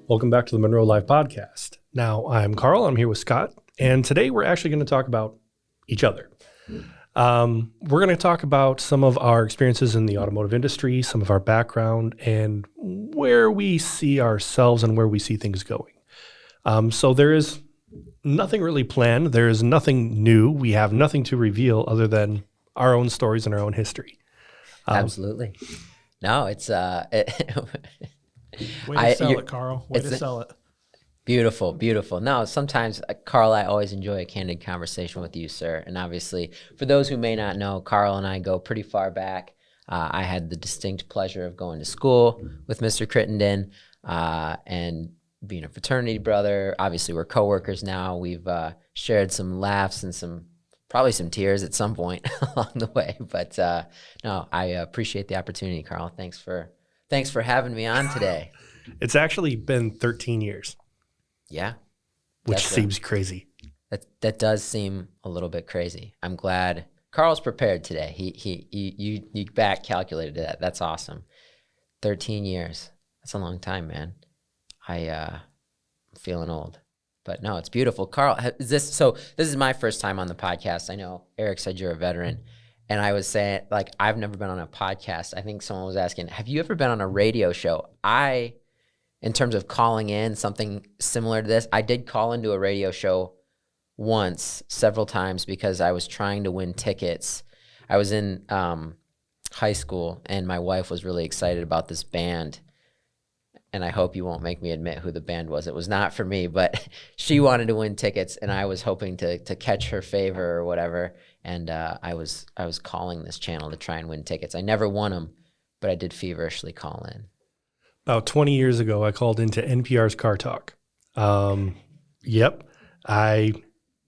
Welcome back to the Munro Live podcast. Now, I'm Carl. I'm here with Scott, and today we're actually going to talk about each other. We're going to talk about some of our experiences in the automotive industry, some of our background, and where we see ourselves and where we see things going. So there is nothing really planned. There is nothing new. We have nothing to reveal other than our own stories and our own history. Absolutely. No, it's Way to sell it, Carl. Way to sell it. Beautiful, beautiful. No, sometimes, Carl, I always enjoy a candid conversation with you, sir. And obviously, for those who may not know, Carl and I go pretty far back. I had the distinct pleasure of going to school with Mr. Crittenden and being a fraternity brother. Obviously, we're coworkers now. We've shared some laughs and probably some tears at some point along the way. But no, I appreciate the opportunity, Carl. Thanks for having me on today. It's actually been 13 years. Yeah. Which seems crazy. That does seem a little bit crazy. I'm glad Carl's prepared today. You back calculated that. That's awesome. 13 years. That's a long time, man. I'm feeling old. But no, it's beautiful. Carl, this is my first time on the podcast. I know Eric said you're a veteran. And I was saying, like, I've never been on a podcast. I think someone was asking, have you ever been on a radio show? In terms of calling in something similar to this, I did call into a radio show once, several times, because I was trying to win tickets. I was in high school, and my wife was really excited about this band. And I hope you won't make me admit who the band was. It was not for me, but she wanted to win tickets, and I was hoping to catch her favor or whatever. And I was calling this channel to try and win tickets. I never won them, but I did feverishly call in. About 20 years ago, I called into NPR's Car Talk.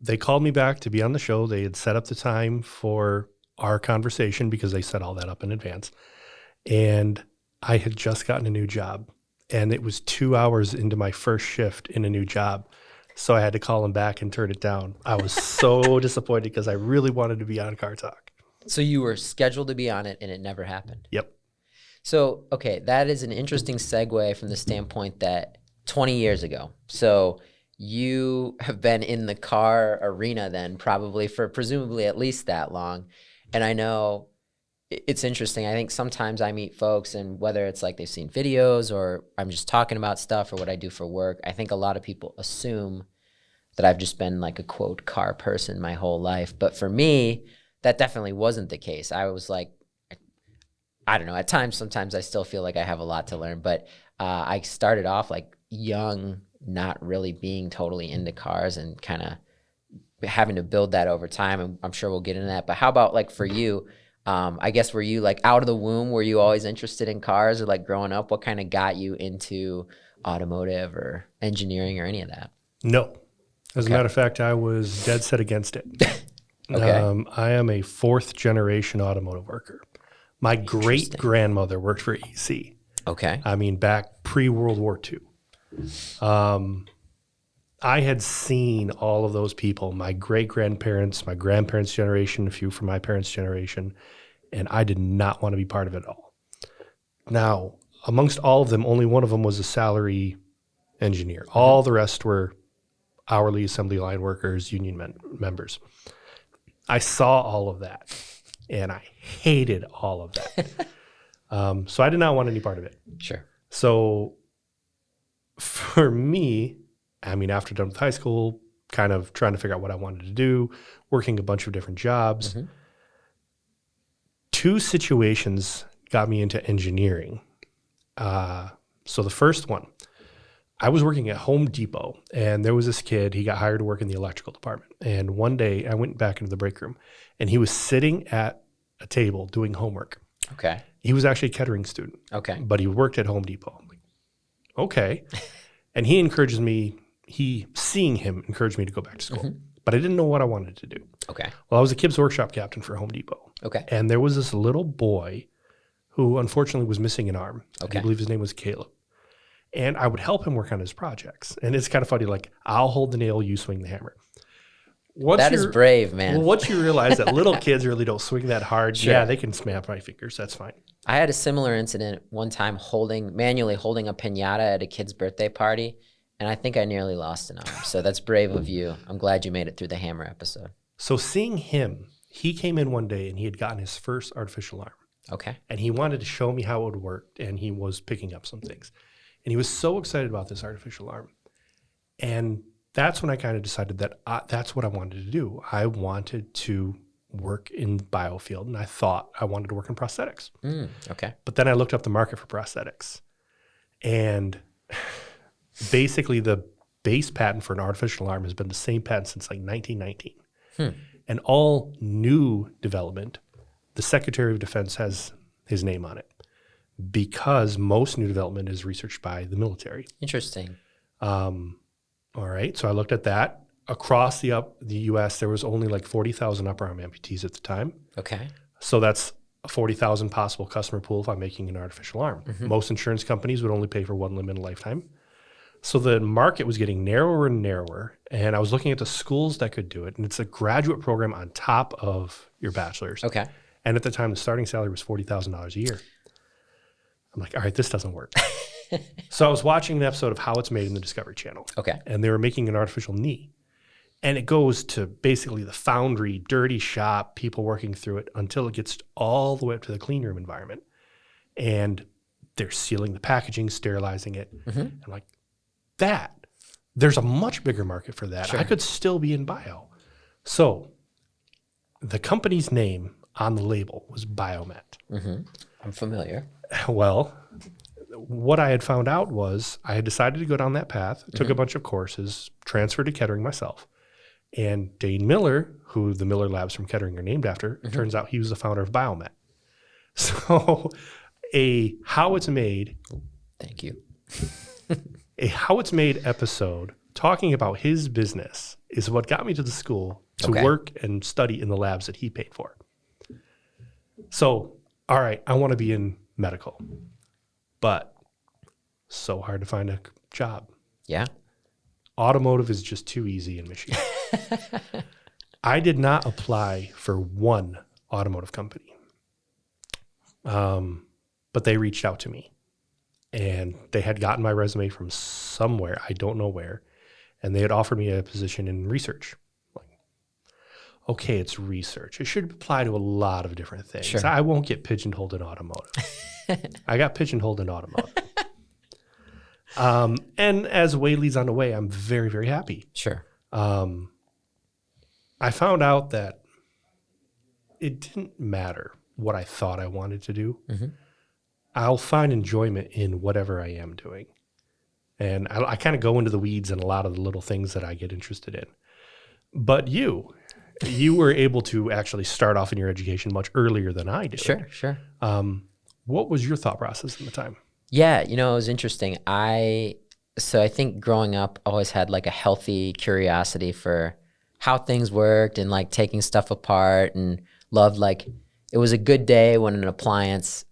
They called me back to be on the show. They had set up the time for our conversation because they set all that up in advance. And I had just gotten a new job. And it was 2 hours into my first shift in a new job. So I had to call him back and turn it down. I was so disappointed because I really wanted to be on Car Talk. So you were scheduled to be on it and it never happened? Yep. So, okay, that is an interesting segue from the standpoint that 20 years ago. So you have been in the car arena then probably for presumably at least that long. And I know it's interesting. I think sometimes I meet folks, and whether it's like they've seen videos or I'm just talking about stuff or what I do for work, I think a lot of people assume that I've just been like a quote car person my whole life. But for me, that definitely wasn't the case. I was like, I don't know, at times, sometimes I still feel like I have a lot to learn, but I started off like young, not really being totally into cars and kind of having to build that over time. And I'm sure we'll get into that. But how about like for you? I guess, were you like out of the womb? Were you always interested in cars, or like growing up? What kind of got you into automotive or engineering or any of that? No. As a matter of fact, I was dead set against it. Okay. I am a fourth generation automotive worker. My great grandmother worked for EC. Okay. I mean, back pre-World War II. I had seen all of those people, my great-grandparents, my grandparents' generation, a few from my parents' generation, and I did not want to be part of it all. Now, amongst all of them, only one of them was a salary engineer. All the rest were hourly assembly line workers, union members. I saw all of that, and I hated all of that. So I did not want any part of it. Sure. So for me, I mean, after done with high school, kind of trying to figure out what I wanted to do, working a bunch of different jobs. Mm-hmm. Two situations got me into engineering. So the first one, I was working at Home Depot, and there was this kid, he got hired to work in the electrical department. And one day I went back into the break room, and he was sitting at a table doing homework. Okay. He was actually a Kettering student. Okay. But he worked at Home Depot. I'm like, okay. And seeing him encouraged me to go back to school. Mm-hmm. But I didn't know what I wanted to do. Okay. Well, I was a Kibbs workshop captain for Home Depot. Okay. And there was this little boy who unfortunately was missing an arm. Okay. I believe his name was Caleb. And I would help him work on his projects. And it's kind of funny, like, I'll hold the nail, you swing the hammer. That is brave, man. Well, once you realize that little kids really don't swing that hard, Sure. yeah, they can snap my fingers. That's fine. I had a similar incident one time manually holding a piñata at a kid's birthday party, and I think I nearly lost an arm. So that's brave of you. I'm glad you made it through the hammer episode. So seeing him, he came in one day and he had gotten his first artificial arm. Okay. And he wanted to show me how it would work, and he was picking up some things. And he was so excited about this artificial arm. And that's when I kind of decided that that's what I wanted to do. I wanted to work in biofield, and I thought I wanted to work in prosthetics. Okay. But then I looked up the market for prosthetics. And basically the base patent for an artificial arm has been the same patent since like 1919. And all new development, the Secretary of Defense has his name on it because most new development is researched by the military. Interesting. All right, so I looked at that. Across the U.S., there was only like 40,000 upper arm amputees at the time. Okay. So that's a 40,000 possible customer pool if I'm making an artificial arm. Most insurance companies would only pay for one limb in a lifetime. So the market was getting narrower and narrower, and I was looking at the schools that could do it, and it's a graduate program on top of your bachelor's. Okay. And at the time, the starting salary was $40,000 a year. I'm like, all right, this doesn't work. So I was watching an episode of How It's Made in the Discovery Channel. Okay. And they were making an artificial knee. And it goes to basically the foundry, dirty shop, people working through it until it gets all the way up to the clean room environment. And they're sealing the packaging, sterilizing it. I'm like, there's a much bigger market for that. Sure. I could still be in bio. So the company's name on the label was Biomet. I'm familiar. Well, what I had found out was I had decided to go down that path, took a bunch of courses, transferred to Kettering myself. And Dane Miller, who the Miller Labs from Kettering are named after, turns out he was the founder of Biomet. So How It's Made. Thank you. A How It's Made episode talking about his business is what got me to the school to work and study in the labs that he paid for. So, all right, I want to be in medical, but so hard to find a job. Yeah. Automotive is just too easy in Michigan. I did not apply for one automotive company, but they reached out to me. And they had gotten my resume from somewhere, I don't know where, and they had offered me a position in research. Like, okay, it's research. It should apply to a lot of different things. Sure. I won't get pigeonholed in automotive. I got pigeonholed in automotive. And as way leads on the way, I'm very, very happy. Sure. I found out that it didn't matter what I thought I wanted to do. I'll find enjoyment in whatever I am doing. And I kind of go into the weeds in a lot of the little things that I get interested in. But you were able to actually start off in your education much earlier than I did. Sure. What was your thought process at the time? Yeah, it was interesting. So I think growing up, I always had like a healthy curiosity for how things worked and like taking stuff apart, and loved like it was a good day when an appliance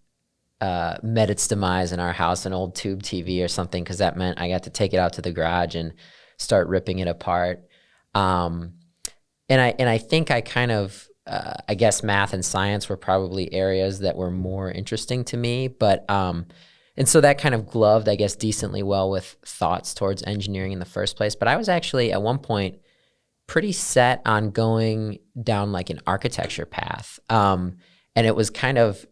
met its demise in our house, an old tube TV or something, because that meant I got to take it out to the garage and start ripping it apart. And I think I kind of I guess math and science were probably areas that were more interesting to me, but and so that kind of gloved, I guess, decently well with thoughts towards engineering in the first place. But I was actually at one point pretty set on going down like an architecture path, and it was kind of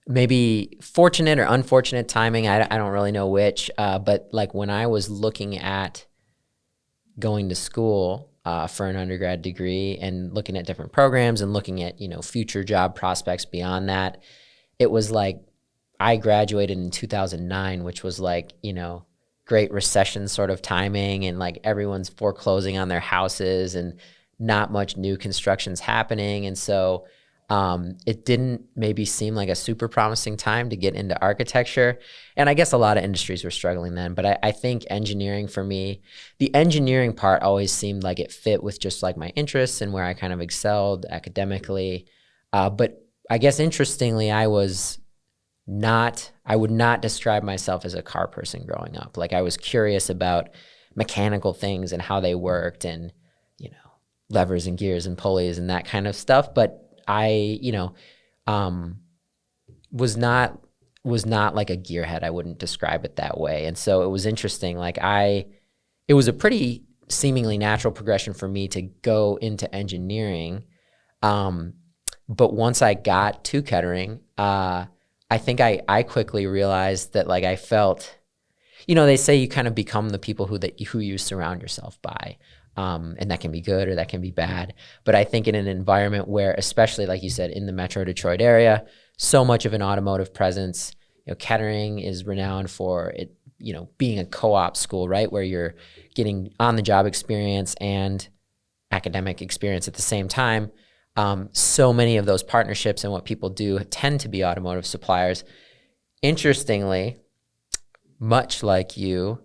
maybe fortunate or unfortunate timing. I don't really know which, but like when I was looking at going to school for an undergrad degree and looking at different programs and looking at, future job prospects beyond that, it was like I graduated in 2009, which was like, Great Recession sort of timing, and like everyone's foreclosing on their houses and not much new construction's happening. And so it didn't maybe seem like a super promising time to get into architecture. And I guess a lot of industries were struggling then, but I think engineering for me, the engineering part always seemed like it fit with just like my interests and where I kind of excelled academically. But I guess interestingly, I would not describe myself as a car person growing up. Like I was curious about mechanical things and how they worked, and levers and gears and pulleys and that kind of stuff. But I, was not like a gearhead. I wouldn't describe it that way. And so it was interesting. It was a pretty seemingly natural progression for me to go into engineering. But once I got to Kettering, I think I quickly realized that I felt, they say you kind of become the people who you surround yourself by. And that can be good or that can be bad. But I think in an environment where, especially like you said, in the Metro Detroit area, so much of an automotive presence, Kettering is renowned for it, being a co-op school, right? Where you're getting on-the-job experience and academic experience at the same time. So many of those partnerships and what people do tend to be automotive suppliers. Interestingly, much like you,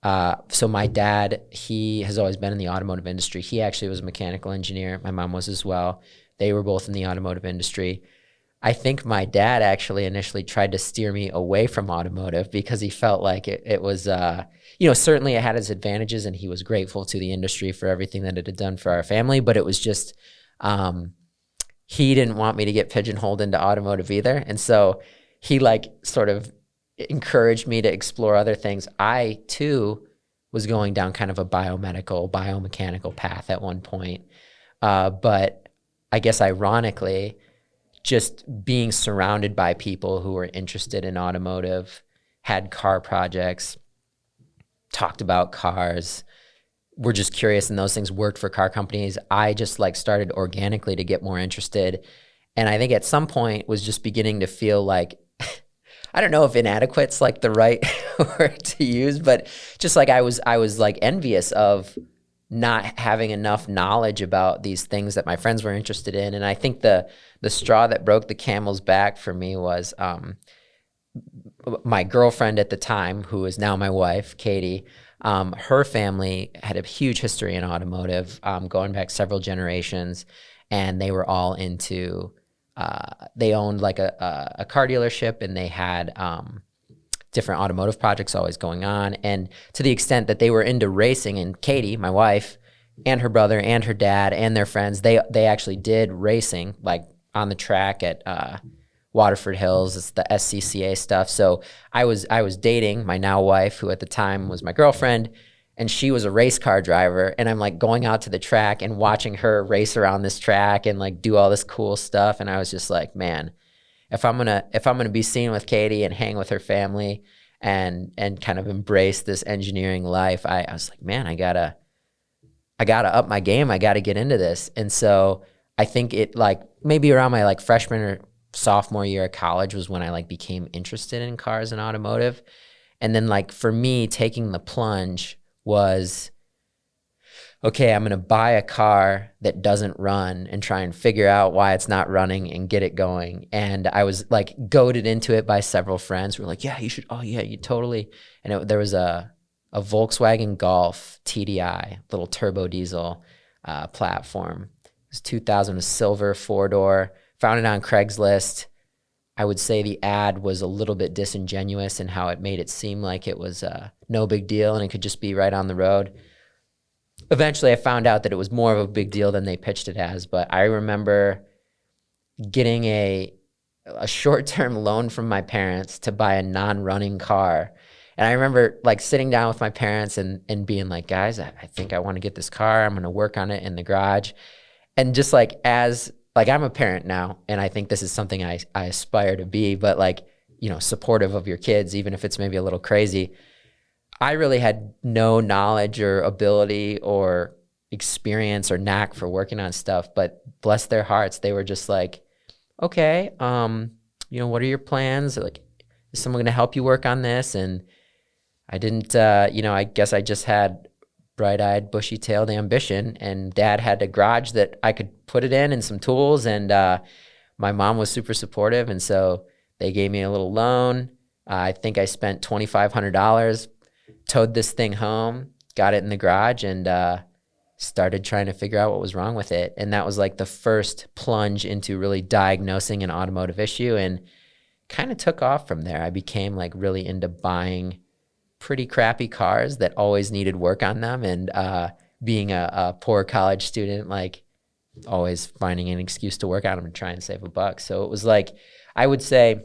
so my dad, he has always been in the automotive industry. He actually was a mechanical engineer. My mom was as well. They were both in the automotive industry. I think my dad actually initially tried to steer me away from automotive because he felt like it was, certainly it had its advantages and he was grateful to the industry for everything that it had done for our family. But it was just, he didn't want me to get pigeonholed into automotive either. And so he sort of encouraged me to explore other things. I too was going down kind of a biomechanical path at one point. But I guess ironically, just being surrounded by people who were interested in automotive, had car projects, talked about cars, were just curious, and those things worked for car companies. I just started organically to get more interested. And I think at some point was just beginning to feel like, I don't know if inadequate's the right word to use, but just I was envious of not having enough knowledge about these things that my friends were interested in. And I think the straw that broke the camel's back for me was my girlfriend at the time, who is now my wife, Katie. Her family had a huge history in automotive, going back several generations, and they were all into, they owned a car dealership, and they had different automotive projects always going on. And to the extent that they were into racing, and Katie, my wife, and her brother and her dad and their friends, they actually did racing on the track at Waterford Hills. It's the SCCA stuff. So I was dating my now wife, who at the time was my girlfriend, and she was a race car driver. And I'm going out to the track and watching her race around this track and do all this cool stuff. And I was just man, if I'm gonna be seen with Katie and hang with her family and kind of embrace this engineering life, I was man, I gotta up my game. I gotta get into this. And so I think it maybe around my freshman or sophomore year of college was when I became interested in cars and automotive. And then for me, taking the plunge was, okay, I'm going to buy a car that doesn't run and try and figure out why it's not running and get it going. And I was goaded into it by several friends who were yeah, you should. Oh yeah, you totally. And there was a Volkswagen Golf TDI, little turbo diesel platform. It was 2000, a silver 4-door. Found it on Craigslist. I would say the ad was a little bit disingenuous in how it made it seem like it was no big deal and it could just be right on the road. Eventually, I found out that it was more of a big deal than they pitched it as, but I remember getting a short-term loan from my parents to buy a non-running car. And I remember sitting down with my parents and being guys, I think I want to get this car. I'm going to work on it in the garage. And just as I'm a parent now, and I think this is something I aspire to be, but supportive of your kids, even if it's maybe a little crazy. I really had no knowledge or ability or experience or knack for working on stuff, but bless their hearts, they were just okay, what are your plans? Is someone going to help you work on this? And I didn't, I guess I just had bright-eyed, bushy-tailed ambition, and Dad had a garage that I could put it in and some tools, and my mom was super supportive, and so they gave me a little loan. I think I spent $2,500, towed this thing home, got it in the garage, and started trying to figure out what was wrong with it. And that was the first plunge into really diagnosing an automotive issue, and kind of took off from there. I became really into buying pretty crappy cars that always needed work on them, and being a poor college student, like always finding an excuse to work on them and try and save a buck. So it was like, I would say,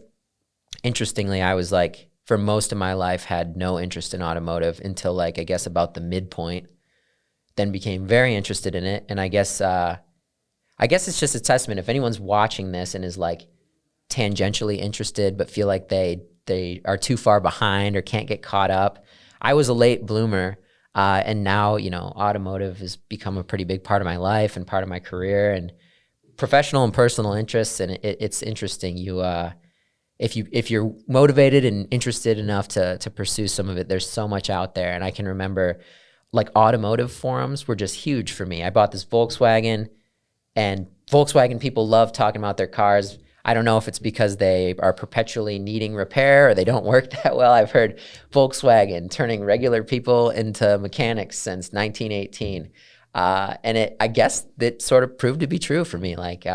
interestingly, I was like, for most of my life, had no interest in automotive until like, I guess about the midpoint, then became very interested in it. And I guess it's just a testament. If anyone's watching this and is like tangentially interested, but feel like they are too far behind or can't get caught up, I was a late bloomer. And now, you know, automotive has become a pretty big part of my life and part of my career and professional and personal interests. And it's interesting. If you're motivated and interested enough to pursue some of it, there's so much out there. And I can remember like automotive forums were just huge for me. I bought this Volkswagen, and Volkswagen people love talking about their cars. I don't know if it's because they are perpetually needing repair or they don't work that well. I've heard Volkswagen turning regular people into mechanics since 1918. And I guess that sort of proved to be true for me, like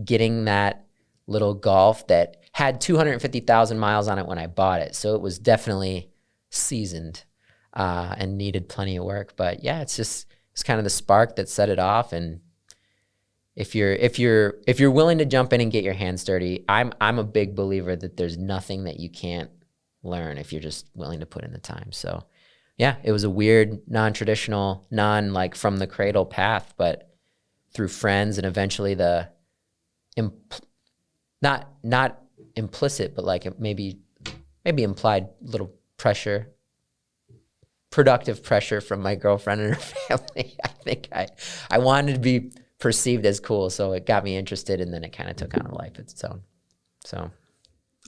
getting that little Golf that had 250,000 miles on it when I bought it. So it was definitely seasoned and needed plenty of work. But yeah, it's kind of the spark that set it off. And if you're willing to jump in and get your hands dirty, I'm a big believer that there's nothing that you can't learn if you're just willing to put in the time. So yeah, it was a weird, non-traditional, like from the cradle path, but through friends and eventually the not implicit, but like maybe implied little pressure, productive pressure from my girlfriend and her family. I think I wanted to be perceived as cool, so it got me interested, and then it kind of took on a life of its own. So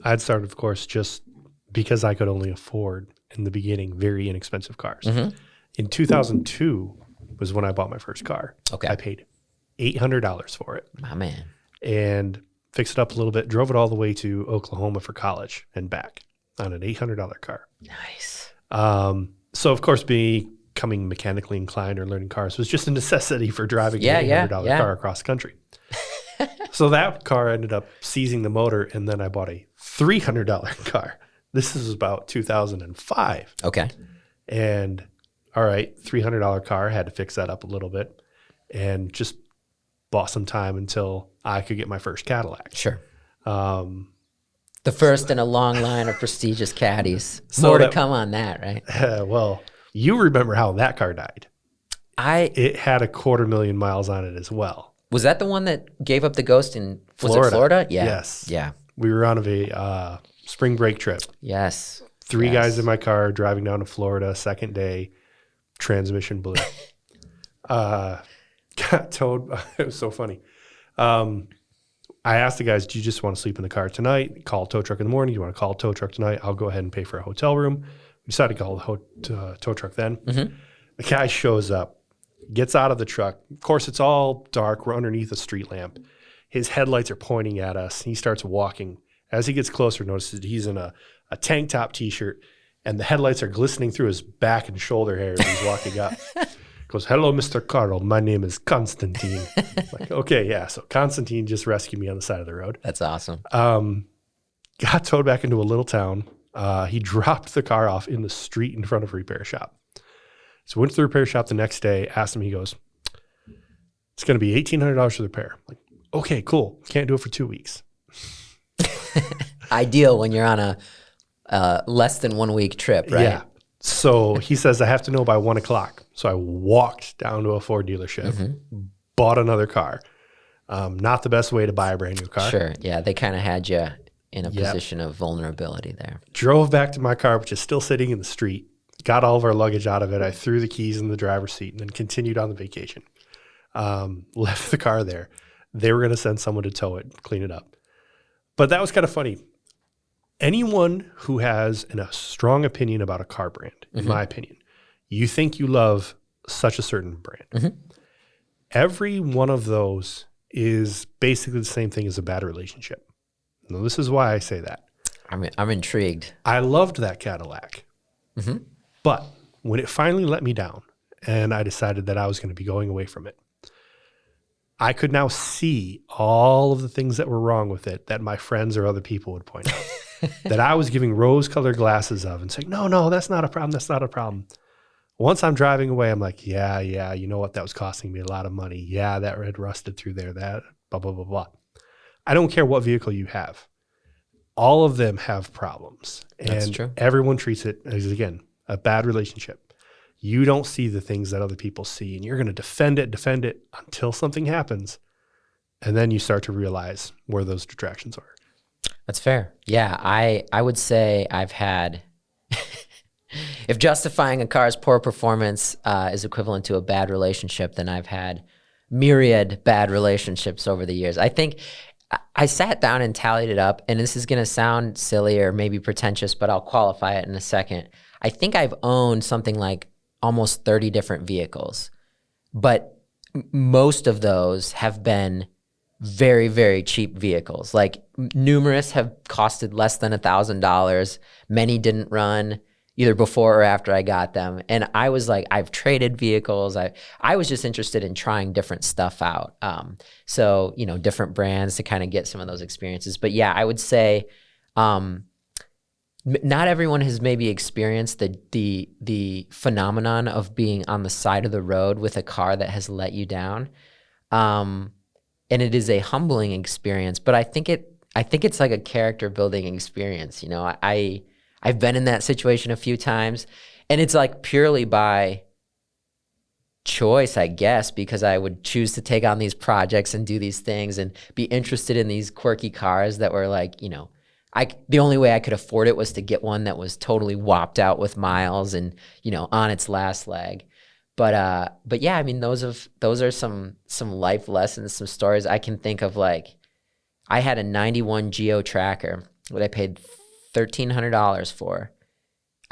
I'd started, of course, just because I could only afford in the beginning very inexpensive cars. Mm-hmm. In 2002 was when I bought my first car. Okay. I paid $800 for it. My man. And fixed it up a little bit, drove it all the way to Oklahoma for college and back on an $800 car. Nice. So of course, becoming mechanically inclined or learning cars was just a necessity for driving an $800 car across the country. So that car ended up seizing the motor, and then I bought a $300 car. This is about 2005. Okay. And all right, $300 car, had to fix that up a little bit and just bought some time until I could get my first Cadillac. Sure. The first in a long line of prestigious caddies. So More to come on that, right? Well, you remember how that car died. It had 250,000 miles on it as well. Was that the one that gave up the ghost in Florida? Was it Florida? Yeah. Yes. Yeah. We were on a spring break trip. Yes. Three guys in my car driving down to Florida, second day, transmission blew. Got towed. It was so funny. I asked the guys, do you just want to sleep in the car tonight? Call a tow truck in the morning. Do you want to call a tow truck tonight? I'll go ahead and pay for a hotel room. We decided to call the tow truck then. Mm-hmm. The guy shows up, gets out of the truck. Of course, it's all dark. We're underneath a street lamp. His headlights are pointing at us. He starts walking. As he gets closer, notices that he's in a tank top T-shirt, and the headlights are glistening through his back and shoulder hair as he's walking up. Goes, hello, Mr. Carl. My name is Constantine. Like, okay, yeah. So Constantine just rescued me on the side of the road. That's awesome. Got towed back into a little town. He dropped the car off in the street in front of a repair shop. So went to the repair shop the next day, asked him, he goes, it's going to be $1,800 for the repair. I'm like, okay, cool. Can't do it for 2 weeks. Ideal when you're on a less than 1 week trip, right? Yeah. So he says, I have to know by 1 o'clock. So I walked down to a Ford dealership, bought another car. Not the best way to buy a brand new car. Sure. Yeah. They kind of had you in a position of vulnerability there. Drove back to my car, which is still sitting in the street. Got all of our luggage out of it. I threw the keys in the driver's seat and then continued on the vacation. Left the car there. They were going to send someone to tow it, clean it up. But that was kind of funny. Anyone who has a strong opinion about a car brand, in my opinion, you think you love such a certain brand. Every one of those is basically the same thing as a bad relationship. Now, this is why I say that. I'm intrigued. I loved that Cadillac. But when it finally let me down and I decided that I was going to be going away from it, I could now see all of the things that were wrong with it that my friends or other people would point out that I was giving rose-colored glasses of and saying, no, that's not a problem. That's not a problem. Once I'm driving away, I'm like, yeah, you know what? That was costing me a lot of money. Yeah, that had rusted through there, that blah, blah, blah, blah. I don't care what vehicle you have. All of them have problems. That's And true. everyone treats it as, again, a bad relationship. You don't see the things that other people see, and you're going to defend it until something happens. And then you start to realize where those detractions are. That's fair. Yeah, I would say I've had, if justifying a car's poor performance is equivalent to a bad relationship, then I've had myriad bad relationships over the years. I think I sat down and tallied it up, and this is going to sound silly or maybe pretentious, but I'll qualify it in a second. I think I've owned something like almost 30 different vehicles, but most of those have been very, very cheap vehicles. Like numerous have costed less than $1,000. Many didn't run either before or after I got them. And I was like, I've traded vehicles. I was just interested in trying different stuff out. So, you know, different brands to kind of get some of those experiences. But yeah, I would say not everyone has maybe experienced the phenomenon of being on the side of the road with a car that has let you down. And it is a humbling experience, but I think it's like a character building experience. You know, I've been in that situation a few times, and it's like purely by choice, I guess, because I would choose to take on these projects and do these things and be interested in these quirky cars that were like, you know, the only way I could afford it was to get one that was totally whopped out with miles and, you know, on its last leg. But yeah, I mean, those are some life lessons, some stories I can think of. Like, I had a 91 Geo Tracker that I paid $1,300 for.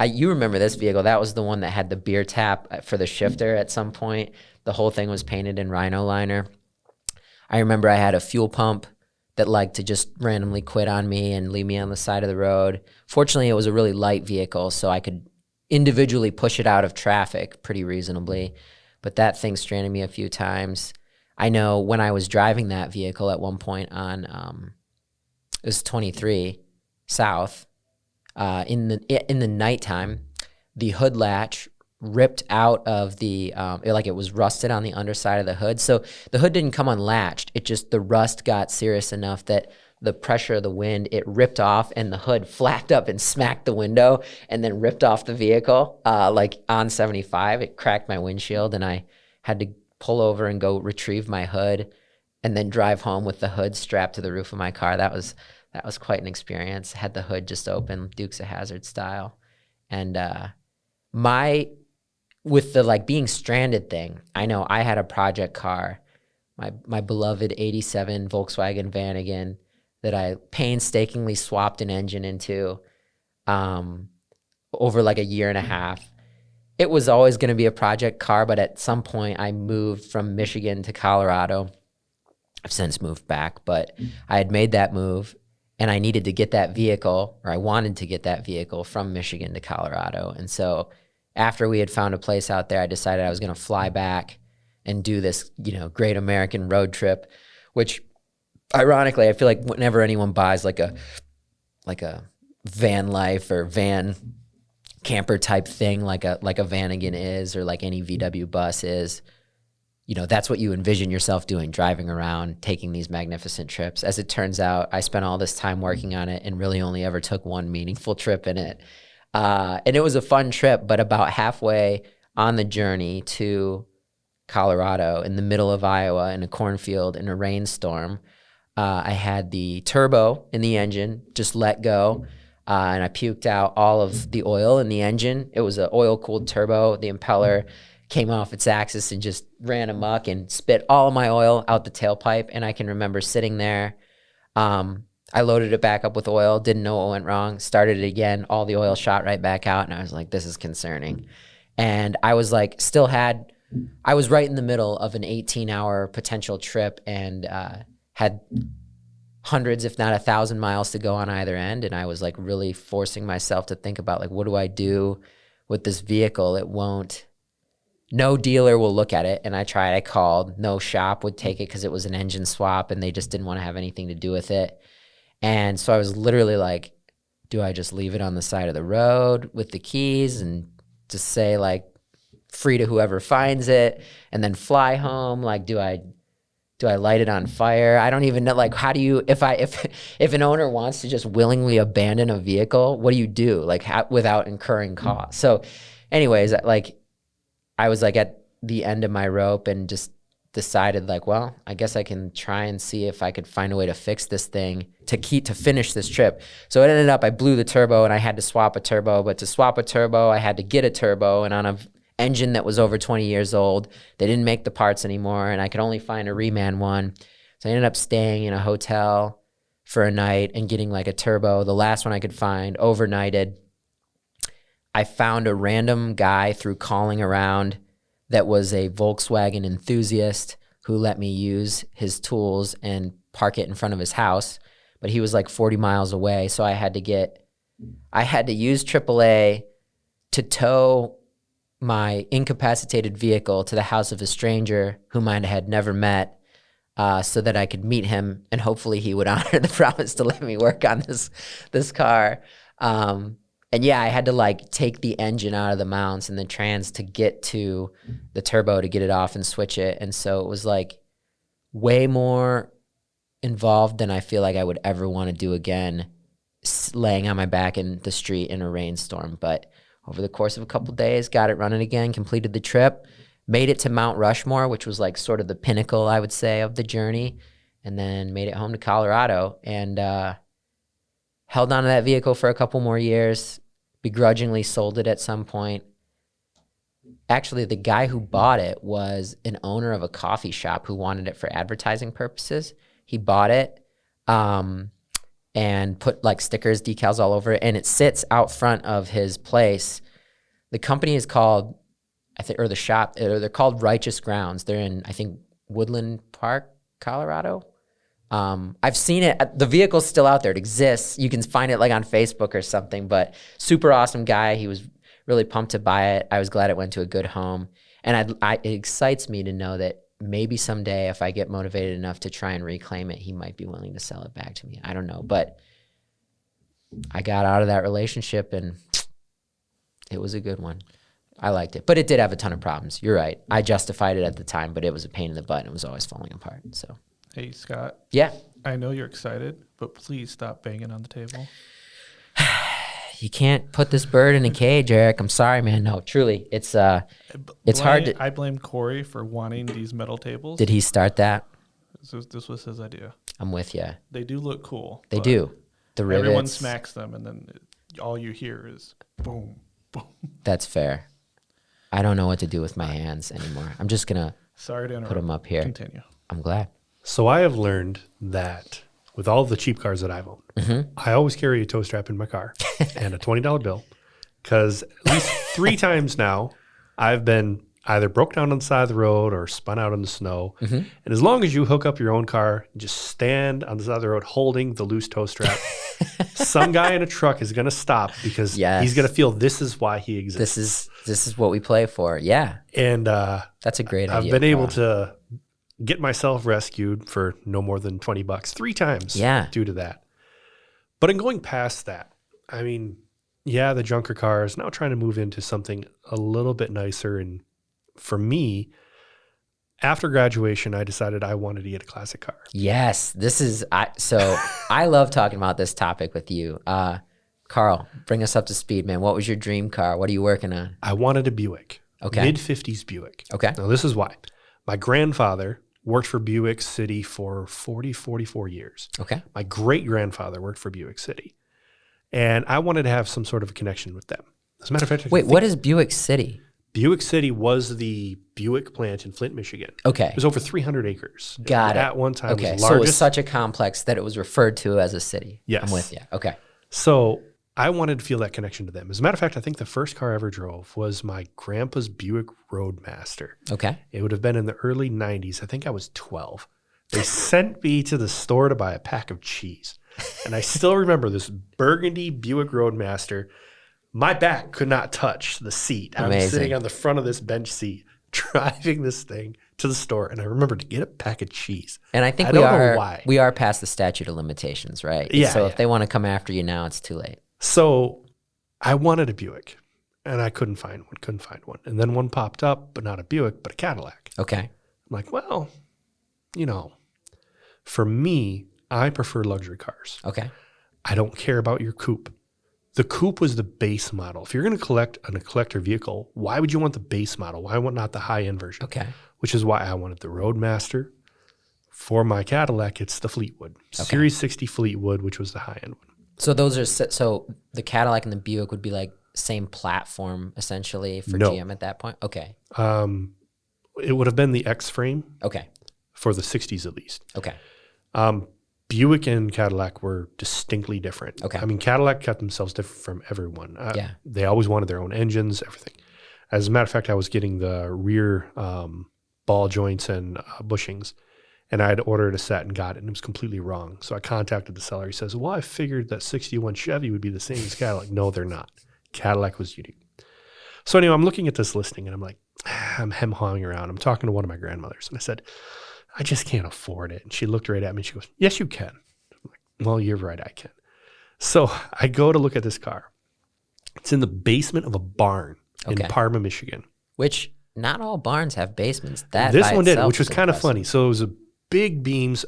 You remember this vehicle? That was the one that had the beer tap for the shifter at some point. The whole thing was painted in rhino liner. I remember I had a fuel pump that liked to just randomly quit on me and leave me on the side of the road. Fortunately, it was a really light vehicle, so I could individually push it out of traffic pretty reasonably, but that thing stranded me a few times. I know when I was driving that vehicle at one point on, it was 23 South, in the nighttime, the hood latch ripped out of the, it was rusted on the underside of the hood. So the hood didn't come unlatched. It just, the rust got serious enough that the pressure of the wind, it ripped off, and the hood flapped up and smacked the window and then ripped off the vehicle. Like on 75, it cracked my windshield, and I had to pull over and go retrieve my hood and then drive home with the hood strapped to the roof of my car. That was quite an experience. Had the hood just open, Dukes of Hazzard style. And with the like being stranded thing, I know I had a project car, my beloved 87 Volkswagen Vanagon, that I painstakingly swapped an engine into over like a year and a half. It was always going to be a project car, but at some point I moved from Michigan to Colorado. I've since moved back, but I had made that move, and I needed to get that vehicle, or I wanted to get that vehicle from Michigan to Colorado. And so after we had found a place out there, I decided I was going to fly back and do this, you know, great American road trip, which ironically, I feel like whenever anyone buys like a van life or van camper type thing, like a Vanagon is, or like any VW bus is, you know, that's what you envision yourself doing, driving around, taking these magnificent trips. As it turns out, I spent all this time working on it and really only ever took one meaningful trip in it. And it was a fun trip, but about halfway on the journey to Colorado, in the middle of Iowa, in a cornfield, in a rainstorm, I had the turbo in the engine just let go, and I puked out all of the oil in the engine. It was an oil-cooled turbo. The impeller came off its axis and just ran amok and spit all of my oil out the tailpipe. And I can remember sitting there. I loaded it back up with oil, didn't know what went wrong, started it again, all the oil shot right back out, and I was like, this is concerning. And I was like, I was right in the middle of an 18-hour potential trip, and had hundreds, if not 1,000 miles to go on either end. And I was like really forcing myself to think about like, what do I do with this vehicle? No dealer will look at it. And I called, no shop would take it because it was an engine swap and they just didn't want to have anything to do with it. And so I was literally like, do I just leave it on the side of the road with the keys and just say like, free to whoever finds it, and then fly home. Like, do I light it on fire? I don't even know. Like, how do you, if an owner wants to just willingly abandon a vehicle, what do you do? Like, without incurring costs? So anyways, like, I was like at the end of my rope and just decided like, well, I guess I can try and see if I could find a way to fix this thing to finish this trip. So it ended up, I blew the turbo and I had to swap a turbo, but to swap a turbo, I had to get a turbo, and on a engine that was over 20 years old, they didn't make the parts anymore, and I could only find a reman one. So I ended up staying in a hotel for a night and getting like a turbo, the last one I could find, overnighted. I found a random guy through calling around that was a Volkswagen enthusiast who let me use his tools and park it in front of his house, but he was like 40 miles away. So I had to use AAA to tow my incapacitated vehicle to the house of a stranger whom I had never met, so that I could meet him and hopefully he would honor the promise to let me work on this car. And yeah, I had to like take the engine out of the mounts and the trans to get to the turbo to get it off and switch it. And so it was like way more involved than I feel like I would ever want to do again, laying on my back in the street in a rainstorm. But over the course of a couple of days, got it running again, completed the trip, made it to Mount Rushmore, which was like sort of the pinnacle, I would say, of the journey, and then made it home to Colorado and held on to that vehicle for a couple more years, begrudgingly sold it at some point. Actually, the guy who bought it was an owner of a coffee shop who wanted it for advertising purposes. He bought it and put like stickers, decals all over it, and it sits out front of his place. The company is called, or the shop, or they're called Righteous Grounds. They're in, I think, Woodland Park, Colorado. I've seen it. The vehicle's still out there. It exists. You can find it like on Facebook or something, but super awesome guy. He was really pumped to buy it. I was glad it went to a good home. And it excites me to know that maybe someday if I get motivated enough to try and reclaim it, he might be willing to sell it back to me. I don't know. But I got out of that relationship and it was a good one. I liked it. But it did have a ton of problems. You're right. I justified it at the time, but it was a pain in the butt and it was always falling apart. So. Hey, Scott. Yeah. I know you're excited, but please stop banging on the table. You can't put this bird in a cage, Eric. I'm sorry, man. No, truly. It's hard to... I blame Corey for wanting these metal tables. Did he start that? This was his idea. I'm with you. They do look cool. They do. The rivets. Everyone smacks them, and then all you hear is boom, boom. That's fair. I don't know what to do with my hands anymore. I'm just going to put them up here. Continue. I'm glad. So I have learned that with all the cheap cars that I've owned, I always carry a tow strap in my car and a $20 bill, because at least 3 times now I've been either broke down on the side of the road or spun out in the snow. And as long as you hook up your own car, just stand on the side of the road holding the loose tow strap, some guy in a truck is going to stop because he's going to feel this is why he exists. This is what we play for. Yeah. And that's a great idea. I've been able to get myself rescued for no more than $20 3 times due to that. But in going past that, I mean, the junker car is now trying to move into something a little bit nicer. And for me, after graduation, I decided I wanted to get a classic car. Yes, so I love talking about this topic with you. Carl, bring us up to speed, man. What was your dream car? What are you working on? I wanted a Buick. Okay. Mid-50s Buick. Okay. Now, this is why. My grandfather worked for Buick City for 44 years. Okay. My great-grandfather worked for Buick City. And I wanted to have some sort of a connection with them. As a matter of fact, wait, what is Buick City? Buick City was the Buick plant in Flint, Michigan. Okay. It was over 300 acres. Got it. At one time, okay. was So it largest. was such a complex that it was referred to as a city. Yes. I'm with you. Okay. So I wanted to feel that connection to them. As a matter of fact, I think the first car I ever drove was my grandpa's Buick Roadmaster. Okay. It would have been in the early 90s. I think I was 12. They sent me to the store to buy a pack of cheese. And I still remember this burgundy Buick Roadmaster. My back could not touch the seat. I was sitting on the front of this bench seat, driving this thing to the store. And I remember to get a pack of cheese. And I think we are past the statute of limitations, right? Yeah. So if they want to come after you now, it's too late. So I wanted a Buick. And I couldn't find one. And then one popped up, but not a Buick, but a Cadillac. Okay. I'm like, well, you know, for me, I prefer luxury cars. Okay. I don't care about your coupe. The coupe was the base model. If you're going to collect a collector vehicle, why would you want the base model? Why not the high-end version? Okay. Which is why I wanted the Roadmaster. For my Cadillac, it's the Fleetwood. Series 60 Fleetwood, which was the high-end one. So those are so the Cadillac and the Buick would be like same platform essentially for GM at that point. Okay. It would have been the X frame. Okay. For the 60s at least. Okay. Buick and Cadillac were distinctly different. Okay. I mean, Cadillac kept themselves different from everyone. Yeah. They always wanted their own engines, everything. As a matter of fact, I was getting the rear ball joints and bushings, and I had ordered a set and got it, and it was completely wrong. So I contacted the seller. He says, well, I figured that 61 Chevy would be the same as Cadillac. No, they're not. Cadillac was unique. So anyway, I'm looking at this listing, and I'm like, I'm hem-hawing around. I'm talking to one of my grandmothers, and I said, I just can't afford it. And she looked right at me and she goes, yes, you can. I'm like, well, you're right, I can. So I go to look at this car. It's in the basement of a barn in Parma, Michigan. Which not all barns have basements. This one did, which was kind of funny. So it was a big beams.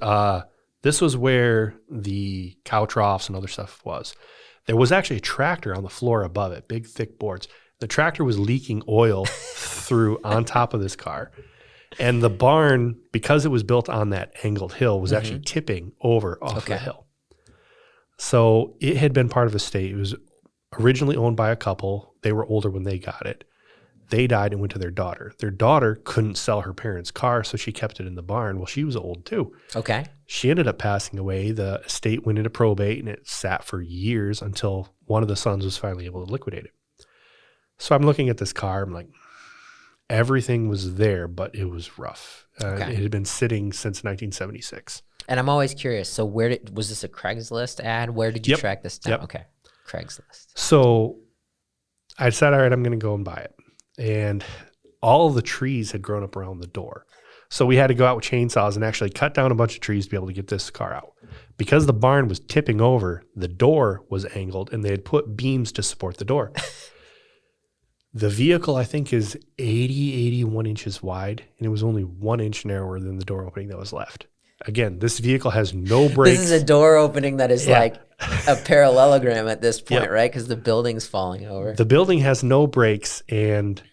This was where the cow troughs and other stuff was. There was actually a tractor on the floor above it, big, thick boards. The tractor was leaking oil through on top of this car. And the barn, because it was built on that angled hill, was actually tipping over off the hill. So it had been part of a estate. It was originally owned by a couple. They were older when they got it. They died and went to their daughter. Their daughter couldn't sell her parents' car, so she kept it in the barn. Well, she was old too. Okay. She ended up passing away. The estate went into probate, and it sat for years until one of the sons was finally able to liquidate it. So I'm looking at this car. I'm like, everything was there, but it was rough. It had been sitting since 1976. And I'm always curious. So was this a Craigslist ad? Where did you track this down? Yep. Okay. Craigslist. So I decided, all right, I'm going to go and buy it. And all of the trees had grown up around the door. So we had to go out with chainsaws and actually cut down a bunch of trees to be able to get this car out. Because the barn was tipping over, the door was angled, and they had put beams to support the door. The vehicle, I think, is 81 inches wide, and it was only 1 inch narrower than the door opening that was left. Again, this vehicle has no brakes. This is a door opening that is like a parallelogram at this point, right? Because the building's falling over. The building has no brakes and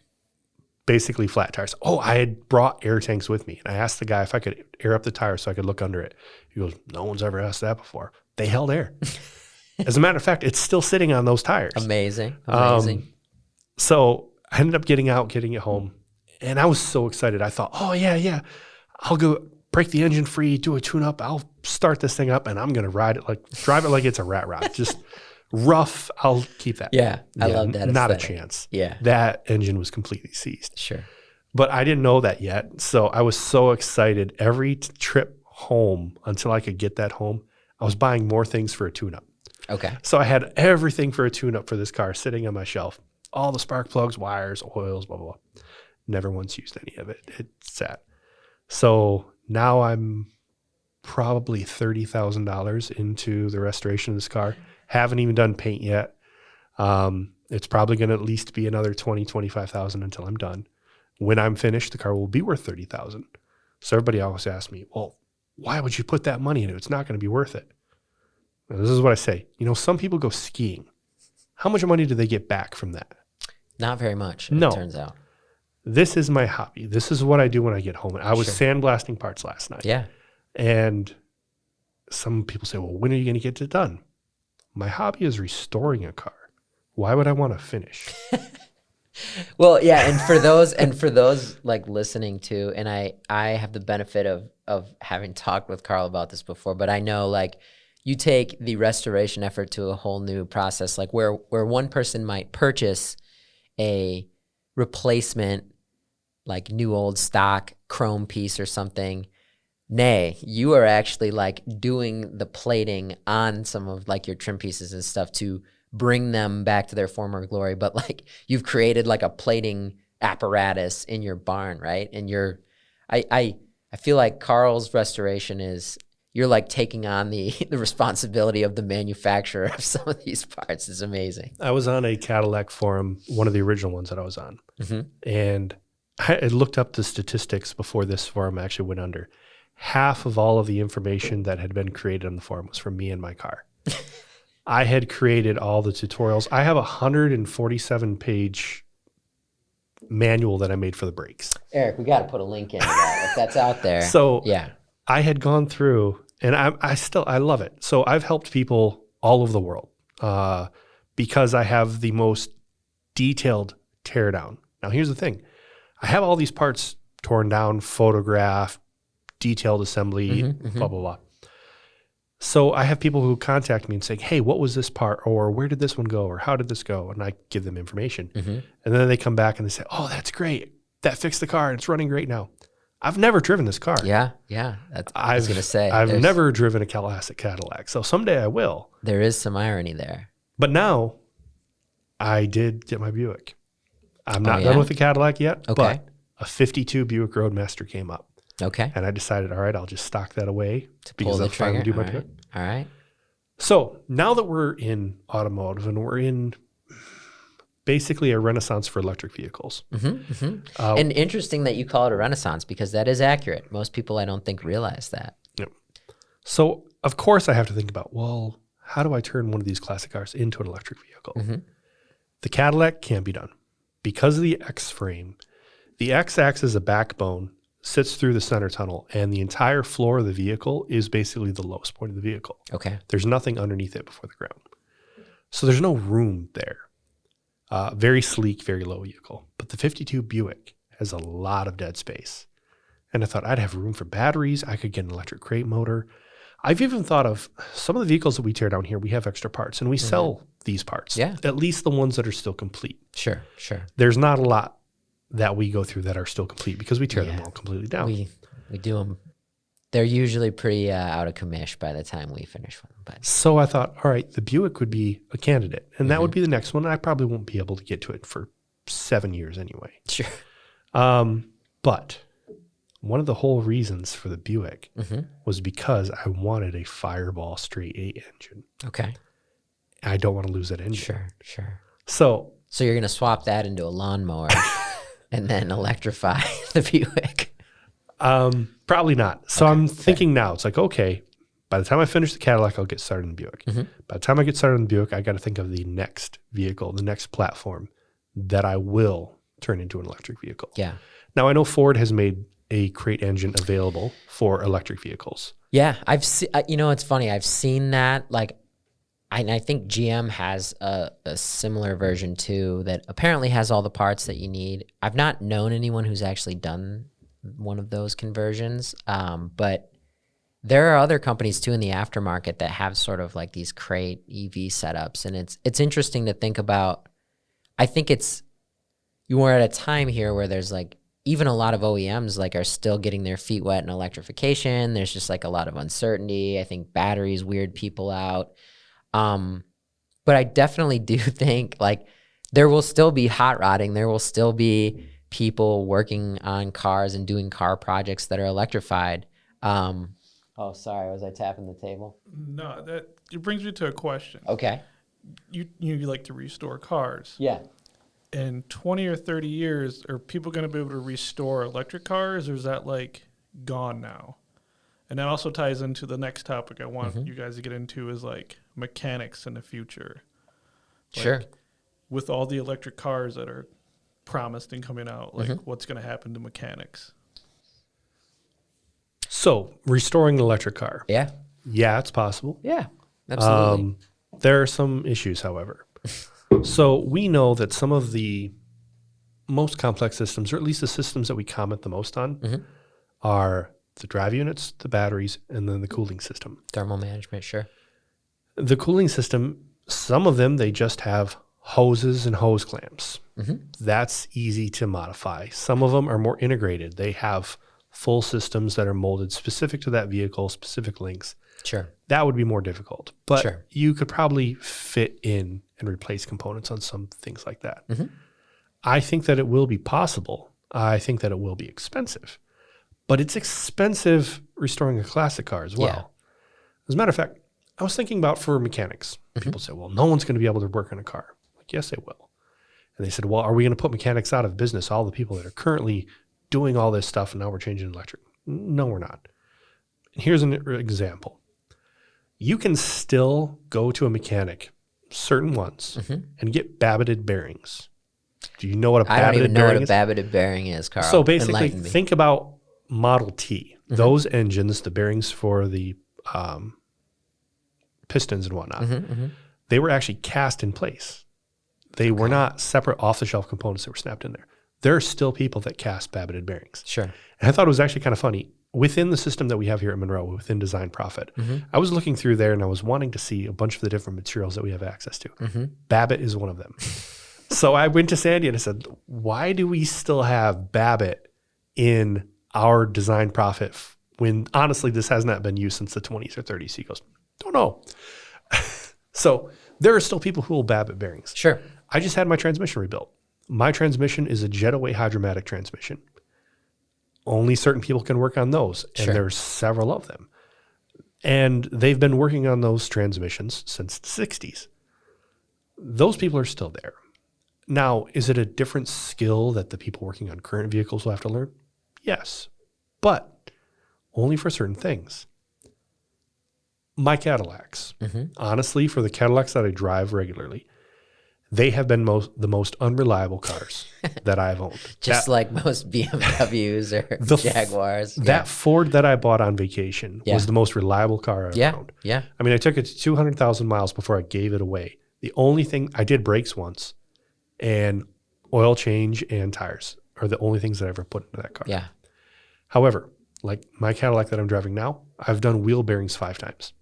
basically flat tires. Oh, I had brought air tanks with me, and I asked the guy if I could air up the tires so I could look under it. He goes, no one's ever asked that before. They held air. As a matter of fact, it's still sitting on those tires. Amazing. So I ended up getting it home, and I was so excited. I thought, oh, yeah, I'll go break the engine free, do a tune-up. I'll start this thing up, and I'm going to drive it like it's a rat rod. Just rough. I'll keep that. Yeah, I love that. Not aesthetic. a chance. Yeah. That engine was completely seized. Sure. But I didn't know that yet, so I was so excited. Every trip home until I could get that home, I was buying more things for a tune-up. Okay. So I had everything for a tune-up for this car sitting on my shelf. All the spark plugs, wires, oils, blah, blah, blah. Never once used any of it. It sat. So now I'm probably $30,000 into the restoration of this car. Haven't even done paint yet. It's probably going to at least be another $20,000-$25,000 until I'm done. When I'm finished, the car will be worth $30,000. So everybody always asks me, well, why would you put that money into it? It's not going to be worth it. And this is what I say. Some people go skiing. How much money do they get back from that? Not very much, No. it turns out. This is my hobby. This is what I do when I get home. I was sandblasting parts last night. Yeah. And some people say, well, when are you going to get it done? My hobby is restoring a car. Why would I want to finish? Well, yeah, and for those like listening to, and I have the benefit of having talked with Carl about this before, but I know like you take the restoration effort to a whole new process, like where one person might purchase a replacement, like new old stock chrome piece or something. Nay, you are actually like doing the plating on some of like your trim pieces and stuff to bring them back to their former glory. But like you've created like a plating apparatus in your barn, right? And I feel like Carl's restoration is, you're like taking on the the responsibility of the manufacturer of some of these parts. Is amazing. I was on a Cadillac forum, one of the original ones that I was on, and I looked up the statistics before this forum actually went under. Half of all of the information that had been created on the forum was from me and my car. I had created all the tutorials. I have a 147-page manual that I made for the brakes. Eric, we got to put a link into that if that's out there. So yeah, I had gone through, and I love it. So I've helped people all over the world because I have the most detailed teardown. Now, here's the thing. I have all these parts torn down, photographed, detailed assembly, blah, blah, blah. So I have people who contact me and say, hey, what was this part? Or where did this one go? Or how did this go? And I give them information. And then they come back and they say, oh, that's great. That fixed the car. And it's running great now. I've never driven this car. Yeah. That's what I was going to say. I've never driven a classic Cadillac. So someday I will. There is some irony there. But now I did get my Buick. I'm not done with the Cadillac yet, but a 52 Buick Roadmaster came up. Okay. And I decided, all right, I'll just stock that away Pull the I'm trying to do my trigger. Buick. All right. So now that we're in automotive and we're in basically a renaissance for electric vehicles. And interesting that you call it a renaissance because that is accurate. Most people, I don't think, realize that. Yep. So of course I have to think about, well, how do I turn one of these classic cars into an electric vehicle? The Cadillac can't be done. Because of the X frame, the X acts as a backbone, sits through the center tunnel, and the entire floor of the vehicle is basically the lowest point of the vehicle. Okay. There's nothing underneath it before the ground. So there's no room there. Very sleek, very low vehicle. But the 52 Buick has a lot of dead space. And I thought I'd have room for batteries. I could get an electric crate motor. I've even thought of some of the vehicles that we tear down here, we have extra parts, and we sell these parts. Yeah. At least the ones that are still complete. Sure. There's not a lot that we go through that are still complete because we tear them all completely down. We do them. They're usually pretty out of commish by the time we finish one. But So I thought, all right, the Buick would be a candidate, and that would be the next one. I probably won't be able to get to it for 7 years anyway. sure. But one of the whole reasons for the Buick was because I wanted a Fireball straight 8 engine. Okay. I don't want to lose that engine. Sure. So So you're going to swap that into a lawnmower and then electrify the Buick. probably not. So I'm thinking now, it's like, okay, by the time I finish the Cadillac, I'll get started in the Buick. By the time I get started in the Buick, I got to think of the next vehicle, the next platform that I will turn into an electric vehicle. Yeah. Now, I know Ford has made a crate engine available for electric vehicles. Yeah. I've seen, it's funny. I've seen that. Like, I think GM has a similar version too that apparently has all the parts that you need. I've not known anyone who's actually done one of those conversions, but there are other companies too in the aftermarket that have sort of like these crate EV setups, and it's interesting to think about. I think you are at a time here where there's like even a lot of OEMs like are still getting their feet wet in electrification. There's just like a lot of uncertainty. I think batteries weird people out. But I definitely do think like there will still be hot rodding. There will still be people working on cars and doing car projects that are electrified. Oh, sorry. Was I tapping the table? No, it brings me to a question. Okay. You like to restore cars. Yeah. In 20 or 30 years, are people going to be able to restore electric cars, or is that like gone now? And that also ties into the next topic I want you guys to get into is like mechanics in the future. Like, Sure. With all the electric cars that are promised and coming out, like what's going to happen to mechanics? So restoring an electric car. Yeah. Yeah, it's possible. Yeah. Absolutely. There are some issues, however. So we know that some of the most complex systems, or at least the systems that we comment the most on, are the drive units, the batteries, and then the cooling system. Thermal management, sure. The cooling system, some of them, they just have hoses and hose clamps. That's easy to modify. Some of them are more integrated. They have full systems that are molded specific to that vehicle, specific links. Sure. That would be more difficult. But Sure. you could probably fit in and replace components on some things like that. I think that it will be possible. I think that it will be expensive. But it's expensive restoring a classic car as well. As a matter of fact, I was thinking about for mechanics. People say, well, no one's going to be able to work on a car. Like, yes, they will. And they said, well, are we going to put mechanics out of business? All the people that are currently doing all this stuff and now we're changing electric. No, we're not. Here's an example. You can still go to a mechanic, certain ones, and get babbited bearings. Do you know what a babbited bearing is? I don't even know what a babbited bearing is, Carl. So basically, Enlighten me. think about Model T. Those engines, the bearings for the pistons and whatnot, they were actually cast in place. They were not separate off-the-shelf components that were snapped in there. There are still people that cast babbited bearings. Sure. And I thought it was actually kind of funny. Within the system that we have here at Munro, within Design Profit, I was looking through there and I was wanting to see a bunch of the different materials that we have access to. Babbitt is one of them. So I went to Sandy and I said, why do we still have Babbitt in our Design Profit when honestly this has not been used since the 20s or 30s? He goes, don't know. So there are still people who will Babbitt bearings. Sure. I just had my transmission rebuilt. My transmission is a Jetaway hydromatic transmission. Only certain people can work on those, and there's several of them. And they've been working on those transmissions since the 60s. Those people are still there. Now, is it a different skill that the people working on current vehicles will have to learn? Yes, but only for certain things. My Cadillacs, honestly, for the Cadillacs that I drive regularly, they have been the most unreliable cars that I've owned. Just like most BMWs or Jaguars. That Ford that I bought on vacation was the most reliable car I've owned. Yeah. I mean, I took it to 200,000 miles before I gave it away. The only thing, I did brakes once, and oil change and tires are the only things that I ever put into that car. Yeah. However, like my Cadillac that I'm driving now, I've done wheel bearings 5 times.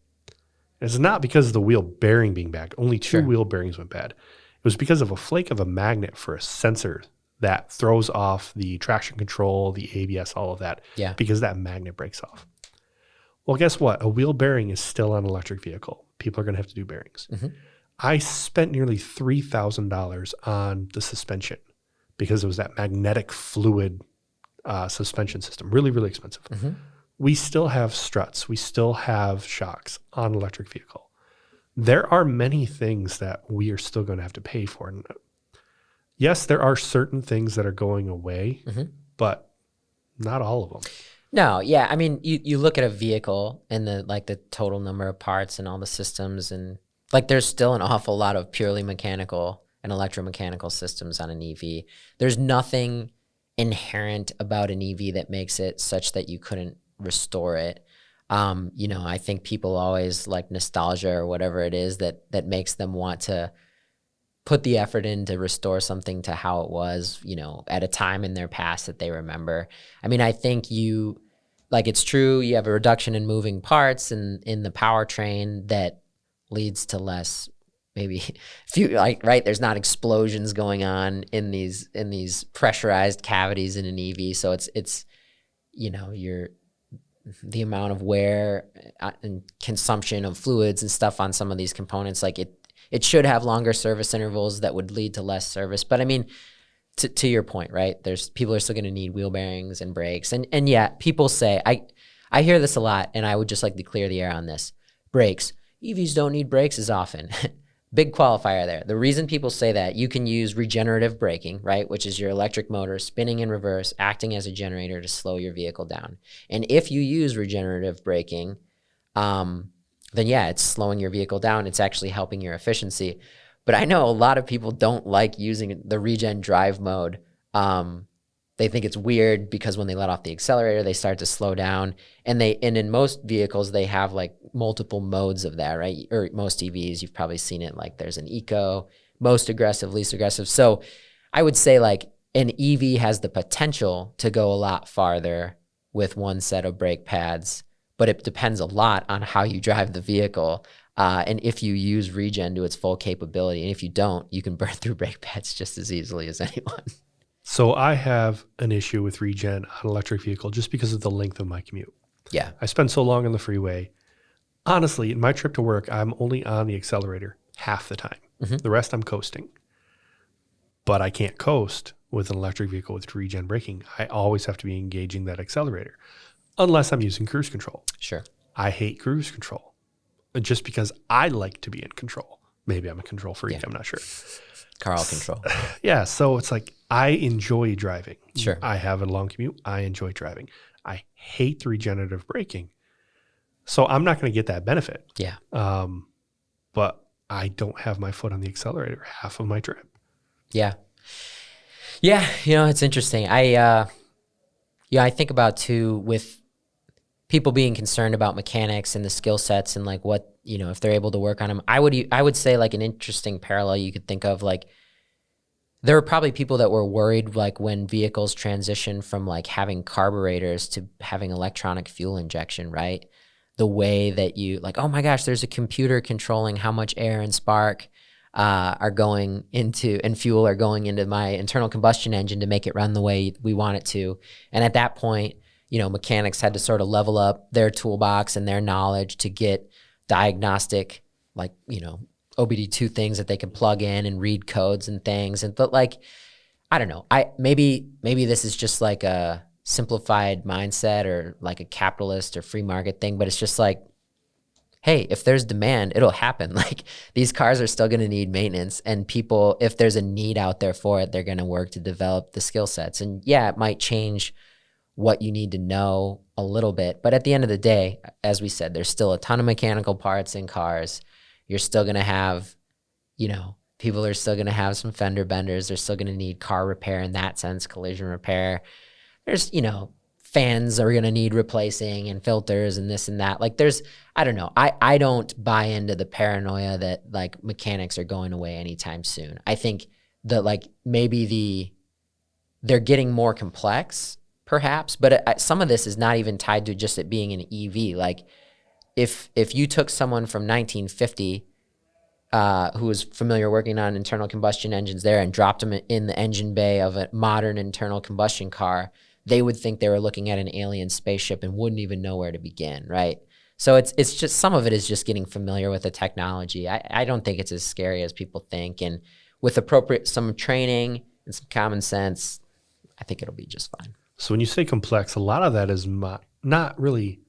And it's not because of the wheel bearing being bad. Only 2 wheel bearings went bad. It was because of a flake of a magnet for a sensor that throws off the traction control, the ABS, all of that, because that magnet breaks off. Well, guess what? A wheel bearing is still on an electric vehicle. People are going to have to do bearings. I spent nearly $3,000 on the suspension because it was that magnetic fluid suspension system. Really, really expensive. We still have struts. We still have shocks on an electric vehicle. There are many things that we are still going to have to pay for. And yes, there are certain things that are going away, but not all of them. No, yeah. I mean, you look at a vehicle and the total number of parts and all the systems, and like there's still an awful lot of purely mechanical and electromechanical systems on an EV. There's nothing inherent about an EV that makes it such that you couldn't restore it. I think people always like nostalgia or whatever it is that makes them want to put the effort in to restore something to how it was, at a time in their past that they remember. I mean, I think it's true, you have a reduction in moving parts and in the powertrain that leads to less, maybe there's not explosions going on in these pressurized cavities in an EV. So it's the amount of wear and consumption of fluids and stuff on some of these components, like it should have longer service intervals that would lead to less service. But I mean, to your point, right? There's people are still going to need wheel bearings and brakes, and yeah, people say I hear this a lot, and I would just like to clear the air on this. Brakes, EVs don't need brakes as often. Big qualifier there. The reason people say that, you can use regenerative braking, right, which is your electric motor spinning in reverse, acting as a generator to slow your vehicle down. And if you use regenerative braking, then yeah, it's slowing your vehicle down. It's actually helping your efficiency. But I know a lot of people don't like using the regen drive mode. They think it's weird because when they let off the accelerator, they start to slow down. And in most vehicles, they have like multiple modes of that, right? Or most EVs, you've probably seen it, like there's an eco, most aggressive, least aggressive. So I would say like an EV has the potential to go a lot farther with one set of brake pads, but it depends a lot on how you drive the vehicle. And if you use regen to its full capability, and if you don't, you can burn through brake pads just as easily as anyone. So I have an issue with regen on an electric vehicle just because of the length of my commute. Yeah. I spend so long on the freeway. Honestly, in my trip to work, I'm only on the accelerator half the time. The rest I'm coasting. But I can't coast with an electric vehicle with regen braking. I always have to be engaging that accelerator unless I'm using cruise control. Sure. I hate cruise control. just because I like to be in control. Maybe I'm a control freak. Yeah. I'm not sure. Carl control. Yeah. So it's like, I enjoy driving. Sure. I have a long commute. I enjoy driving. I hate the regenerative braking. So I'm not going to get that benefit. Yeah. But I don't have my foot on the accelerator half of my trip. Yeah. Yeah. It's interesting. I think about too, with people being concerned about mechanics and the skill sets and like what, if they're able to work on them, I would say like an interesting parallel you could think of, like, there were probably people that were worried, like when vehicles transition from like having carburetors to having electronic fuel injection, right? The way that you like, oh my gosh, there's a computer controlling how much air and spark are going into, and fuel are going into my internal combustion engine to make it run the way we want it to. And at that point, mechanics had to sort of level up their toolbox and their knowledge to get diagnostic, like, OBD2 things that they could plug in and read codes and things. But like, I don't know, maybe this is just like a simplified mindset or like a capitalist or free market thing, but it's just like, hey, if there's demand, it'll happen. Like, these cars are still going to need maintenance, and people, if there's a need out there for it, they're going to work to develop the skill sets. And yeah, it might change what you need to know a little bit, but at the end of the day, as we said, there's still a ton of mechanical parts in cars. You're still going to have, people are still going to have some fender benders. They're still going to need car repair in that sense, collision repair. There's, fans are going to need replacing and filters and this and that. Like, I don't know. I don't buy into the paranoia that like mechanics are going away anytime soon. I think that like maybe they're getting more complex perhaps, but some of this is not even tied to just it being an EV. Like, if you took someone from 1950 who was familiar working on internal combustion engines there and dropped them in the engine bay of a modern internal combustion car, they would think they were looking at an alien spaceship and wouldn't even know where to begin, right? So it's just, some of it is just getting familiar with the technology. I don't think it's as scary as people think, and with some training and some common sense, I think it'll be just fine. So when you say complex, a lot of that is not really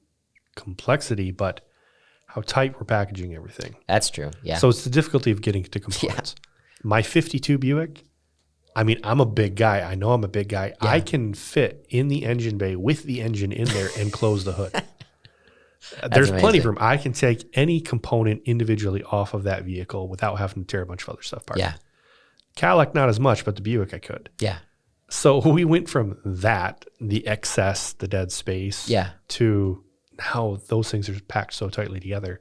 complexity, but how tight we're packaging everything. That's true, yeah. So it's the difficulty of getting to components. Yeah. My 52 Buick, I mean, I'm a big guy. I know I'm a big guy. Yeah. I can fit in the engine bay with the engine in there and close the hood. There's plenty of room. I can take any component individually off of that vehicle without having to tear a bunch of other stuff apart. Yeah. Cadillac, not as much, but the Buick I could. Yeah. So we went from that, the excess, the dead space, to now those things are packed so tightly together.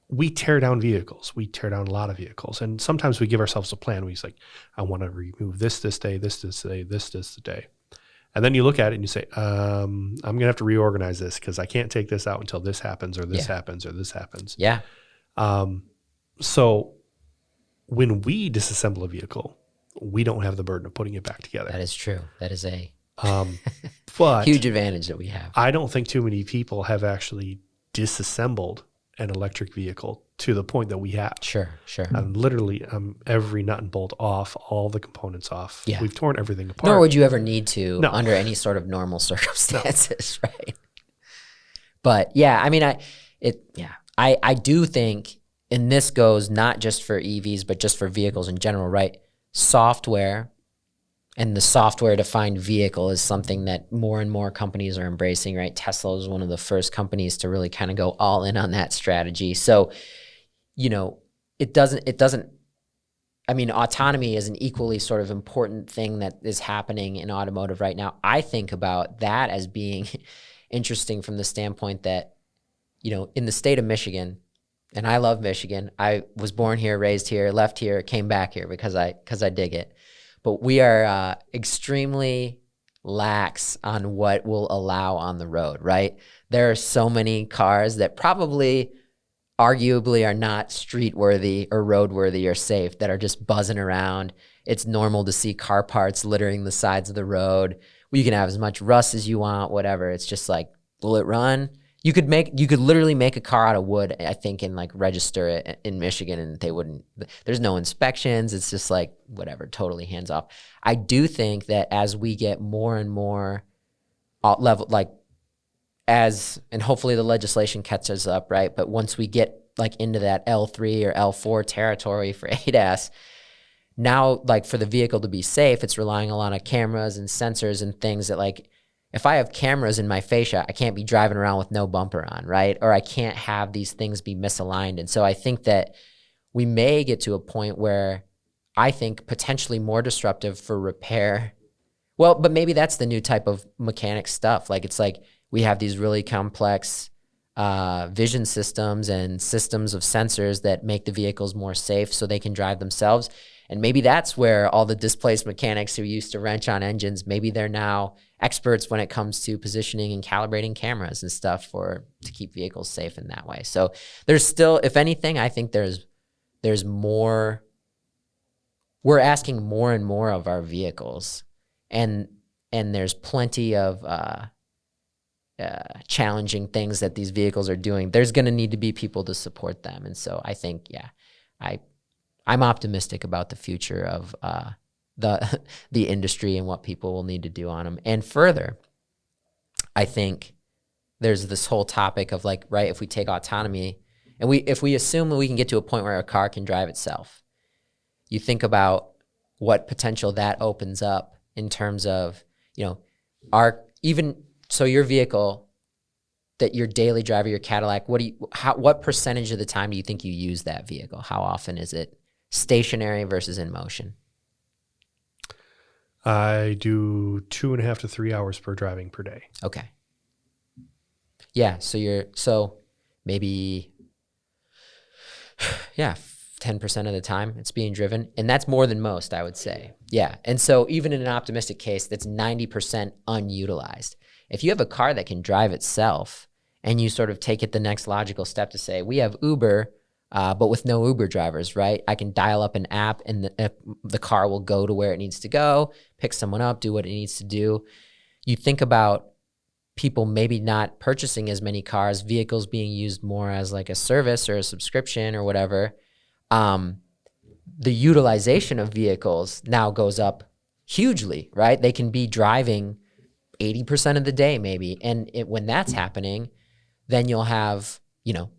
We tear down vehicles. We tear down a lot of vehicles. And sometimes we give ourselves a plan. We say, I want to remove this day, this day, this day. And then you look at it and you say, I'm going to have to reorganize this because I can't take this out until this happens or this happens or this happens. Yeah. So when we disassemble a vehicle, we don't have the burden of putting it back together. That is true. That is a but huge advantage that we have. I don't think too many people have actually disassembled an electric vehicle to the point that we have. Sure. Literally, every nut and bolt off, all the components off. Yeah. We've torn everything apart. Nor would you ever need to under any sort of normal circumstances, right? But yeah, I mean, I do think, and this goes not just for EVs, but just for vehicles in general, right? Software and the software-defined vehicle is something that more and more companies are embracing, right? Tesla is one of the first companies to really kind of go all in on that strategy. So, it doesn't, I mean, autonomy is an equally sort of important thing that is happening in automotive right now. I think about that as being interesting from the standpoint that, in the state of Michigan, and I love Michigan. I was born here, raised here, left here, came back here because I dig it. But we are extremely lax on what will allow on the road, right? There are so many cars that probably arguably are not street worthy or road worthy or safe that are just buzzing around. It's normal to see car parts littering the sides of the road. You can have as much rust as you want, whatever. It's just like, will it run? You could literally make a car out of wood, I think, and like register it in Michigan, and they wouldn't. There's no inspections. It's just like whatever, totally hands off. I do think that as we get more and more level, and hopefully the legislation catches up, right? But once we get like into that L3 or L4 territory for ADAS. Now, like for the vehicle to be safe, it's relying a lot on cameras and sensors and things that, like, if I have cameras in my fascia, I can't be driving around with no bumper on, right? Or I can't have these things be misaligned. And so I think that we may get to a point where I think potentially more disruptive for repair. Well, but maybe that's the new type of mechanic stuff. Like, it's like we have these really complex vision systems and systems of sensors that make the vehicles more safe so they can drive themselves. And maybe that's where all the displaced mechanics who used to wrench on engines, maybe they're now experts when it comes to positioning and calibrating cameras and stuff to keep vehicles safe in that way. So there's still, if anything, I think there's more. We're asking more and more of our vehicles, and there's plenty of challenging things that these vehicles are doing. There's going to need to be people to support them. And so I think, I'm optimistic about the future of the industry and what people will need to do on them. And further, I think there's this whole topic of, like, right, if we take autonomy and if we assume that we can get to a point where a car can drive itself, you think about what potential that opens up in terms of, your vehicle, that your daily driver, your Cadillac, what percentage of the time do you think you use that vehicle? How often is it stationary versus in motion? I do 2.5 to 3 hours per driving per day. Okay. Yeah. So maybe, 10% of the time it's being driven. And that's more than most, I would say. Yeah. And so even in an optimistic case, that's 90% unutilized. If you have a car that can drive itself and you sort of take it the next logical step to say, we have Uber, but with no Uber drivers, right? I can dial up an app and the car will go to where it needs to go, pick someone up, do what it needs to do. You think about people maybe not purchasing as many cars, vehicles being used more as like a service or a subscription or whatever. The utilization of vehicles now goes up hugely, right? They can be driving 80% of the day maybe. And when that's happening, then you'll have,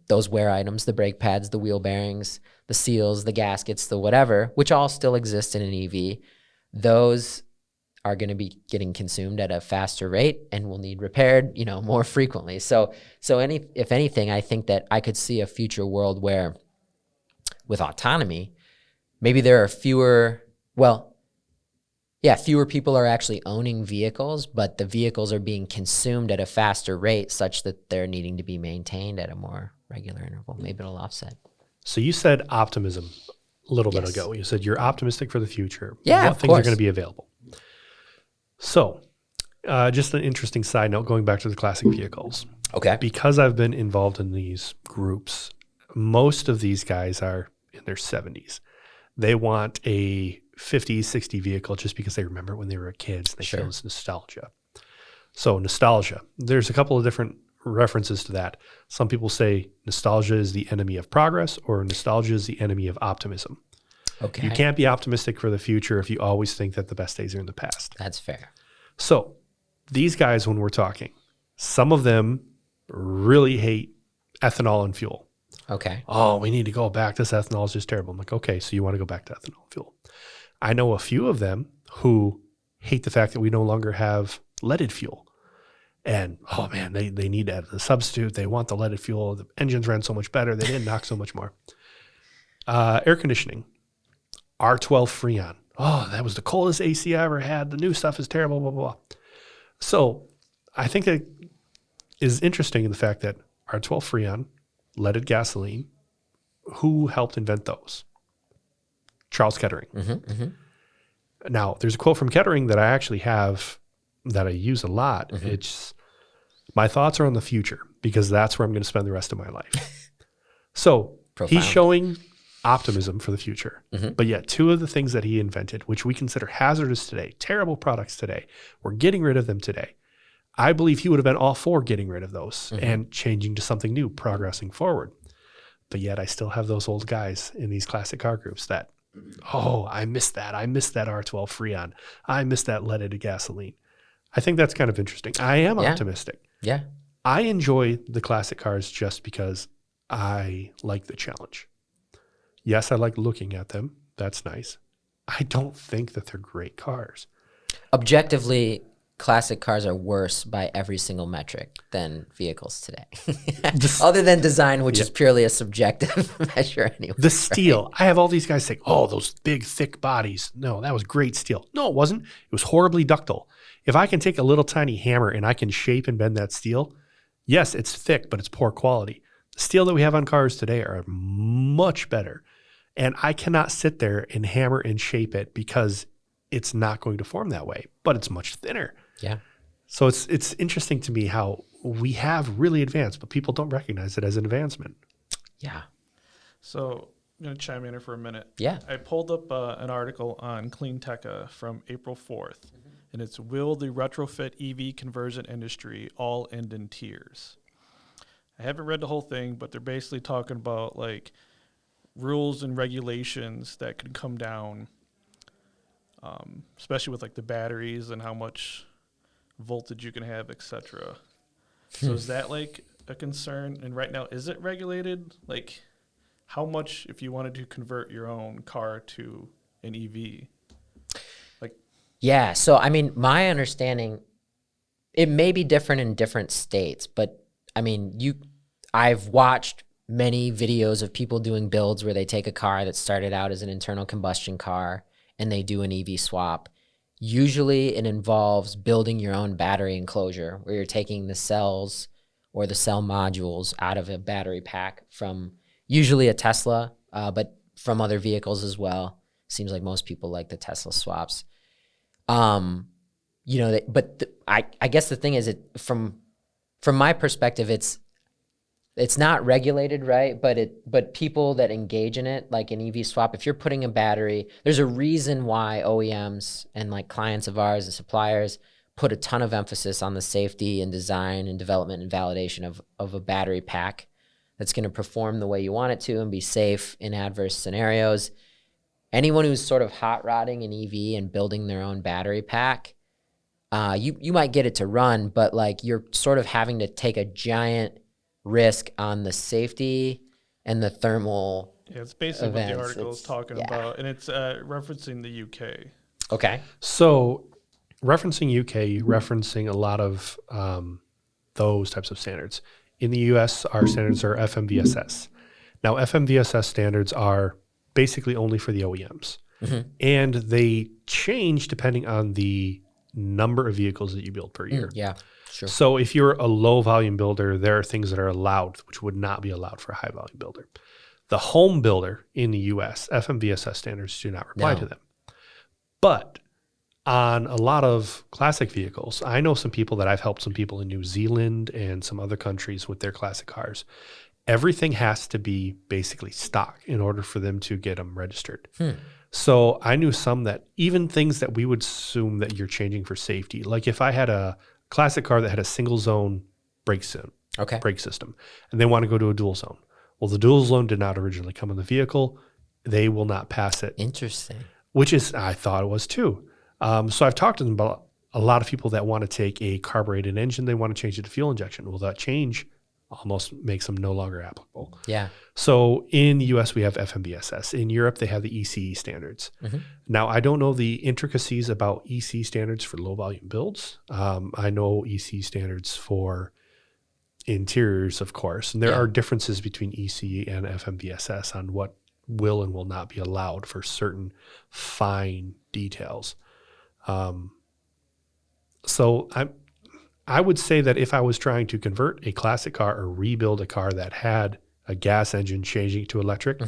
those wear items, the brake pads, the wheel bearings, the seals, the gaskets, the whatever, which all still exist in an EV. Those are going to be getting consumed at a faster rate and will need repaired, more frequently. So if anything, I think that I could see a future world where with autonomy, maybe there are fewer people are actually owning vehicles, but the vehicles are being consumed at a faster rate such that they're needing to be maintained at a more regular interval. Maybe it'll offset. So you said optimism a little bit Yes. ago. You said you're optimistic for the future. Yeah, what of things are course. going to be available? So just an interesting side note, going back to the classic vehicles. Okay. Because I've been involved in these groups, most of these guys are in their 70s. They want a 50, 60 vehicle just because they remember when they were kids. They feel this nostalgia. So nostalgia, there's a couple of different references to that. Some people say nostalgia is the enemy of progress, or nostalgia is the enemy of optimism. Okay. You can't be optimistic for the future if you always think that the best days are in the past. That's fair. So these guys, when we're talking, some of them really hate ethanol and fuel. Okay. Oh, we need to go back. This ethanol is just terrible. I'm like, okay, so you want to go back to ethanol and fuel. I know a few of them who hate the fact that we no longer have leaded fuel. And, oh man, they need that as a substitute. They want the leaded fuel. The engines ran so much better. They didn't knock so much more. Air conditioning, R12 Freon. Oh, that was the coldest AC I ever had. The new stuff is terrible, blah, blah, blah. So I think that is interesting in the fact that R12 Freon, leaded gasoline, who helped invent those? Charles Kettering. Mm-hmm, mm-hmm. Now, there's a quote from Kettering that I actually have that I use a lot. Mm-hmm. It's, my thoughts are on the future because that's where I'm going to spend the rest of my life. So Profound. He's showing optimism for the future. Mm-hmm. But yet two of the things that he invented, which we consider hazardous today, terrible products today, we're getting rid of them today. I believe he would have been all for getting rid of those and changing to something new, progressing forward. But yet I still have those old guys in these classic car groups that, oh, I missed that. I missed that R12 Freon. I missed that leaded gasoline. I think that's kind of interesting. I am optimistic. Yeah. I enjoy the classic cars just because I like the challenge. Yes, I like looking at them. That's nice. I don't think that they're great cars. Objectively, classic cars are worse by every single metric than vehicles today. Other than design, which is purely a subjective measure anyway. The steel. I have all these guys saying, oh, those big, thick bodies. No, that was great steel. No, it wasn't. It was horribly ductile. If I can take a little tiny hammer and I can shape and bend that steel, yes, it's thick, but it's poor quality. The steel that we have on cars today are much better. And I cannot sit there and hammer and shape it because it's not going to form that way, but it's much thinner. Yeah. So it's interesting to me how we have really advanced, but people don't recognize it as an advancement. Yeah. So I'm going to chime in here for a minute. Yeah. I pulled up an article on Cleantech from April 4th, and it's Will the Retrofit EV Conversion Industry All End in Tears? I haven't read the whole thing, but they're basically talking about like rules and regulations that could come down, especially with like the batteries and how much voltage you can have, etc. So is that like a concern? And right now, is it regulated? Like how much if you wanted to convert your own car to an EV? Like, yeah. So, I mean, my understanding, it may be different in different states, but I mean, I've watched many videos of people doing builds where they take a car that started out as an internal combustion car and they do an EV swap. Usually it involves building your own battery enclosure where you're taking the cells or the cell modules out of a battery pack from usually a Tesla, but from other vehicles as well. Seems like most people like the Tesla swaps. I guess the thing is, from my perspective, it's not regulated, right? But people that engage in it, like an EV swap, if you're putting a battery, there's a reason why OEMs and like clients of ours and suppliers put a ton of emphasis on the safety and design and development and validation of a battery pack that's going to perform the way you want it to and be safe in adverse scenarios. Anyone who's sort of hot rodding an EV and building their own battery pack, you might get it to run, but like you're sort of having to take a giant risk on the safety and the thermal. Yeah, it's basically events. what the article is talking about, and it's referencing the UK. Okay. So referencing UK, referencing a lot of those types of standards. In the US, our standards are FMVSS. Now, FMVSS standards are basically only for the OEMs. Mm-hmm. And they change depending on the number of vehicles that you build per year. Yeah, sure. So if you're a low volume builder, there are things that are allowed, which would not be allowed for a high volume builder. The home builder in the US, FMVSS standards do not apply to them. But on a lot of classic vehicles, I know some people that I've helped some people in New Zealand and some other countries with their classic cars. Everything has to be basically stock in order for them to get them registered. So I knew some that even things that we would assume that you're changing for safety, like if I had a classic car that had a single zone brake system, and they want to go to a dual zone. Well, the dual zone did not originally come in the vehicle. They will not pass it. Interesting. Which is, I thought it was too. So I've talked to them about a lot of people that want to take a carbureted engine, they want to change it to fuel injection. Well, that change almost makes them no longer applicable. Yeah. So in the US, we have FMVSS. In Europe, they have the ECE standards. Mm-hmm. Now, I don't know the intricacies about ECE standards for low volume builds. I know ECE standards for interiors, of course, and there are differences between ECE and FMVSS on what will and will not be allowed for certain fine details. So I would say that if I was trying to convert a classic car or rebuild a car that had a gas engine changing to electric,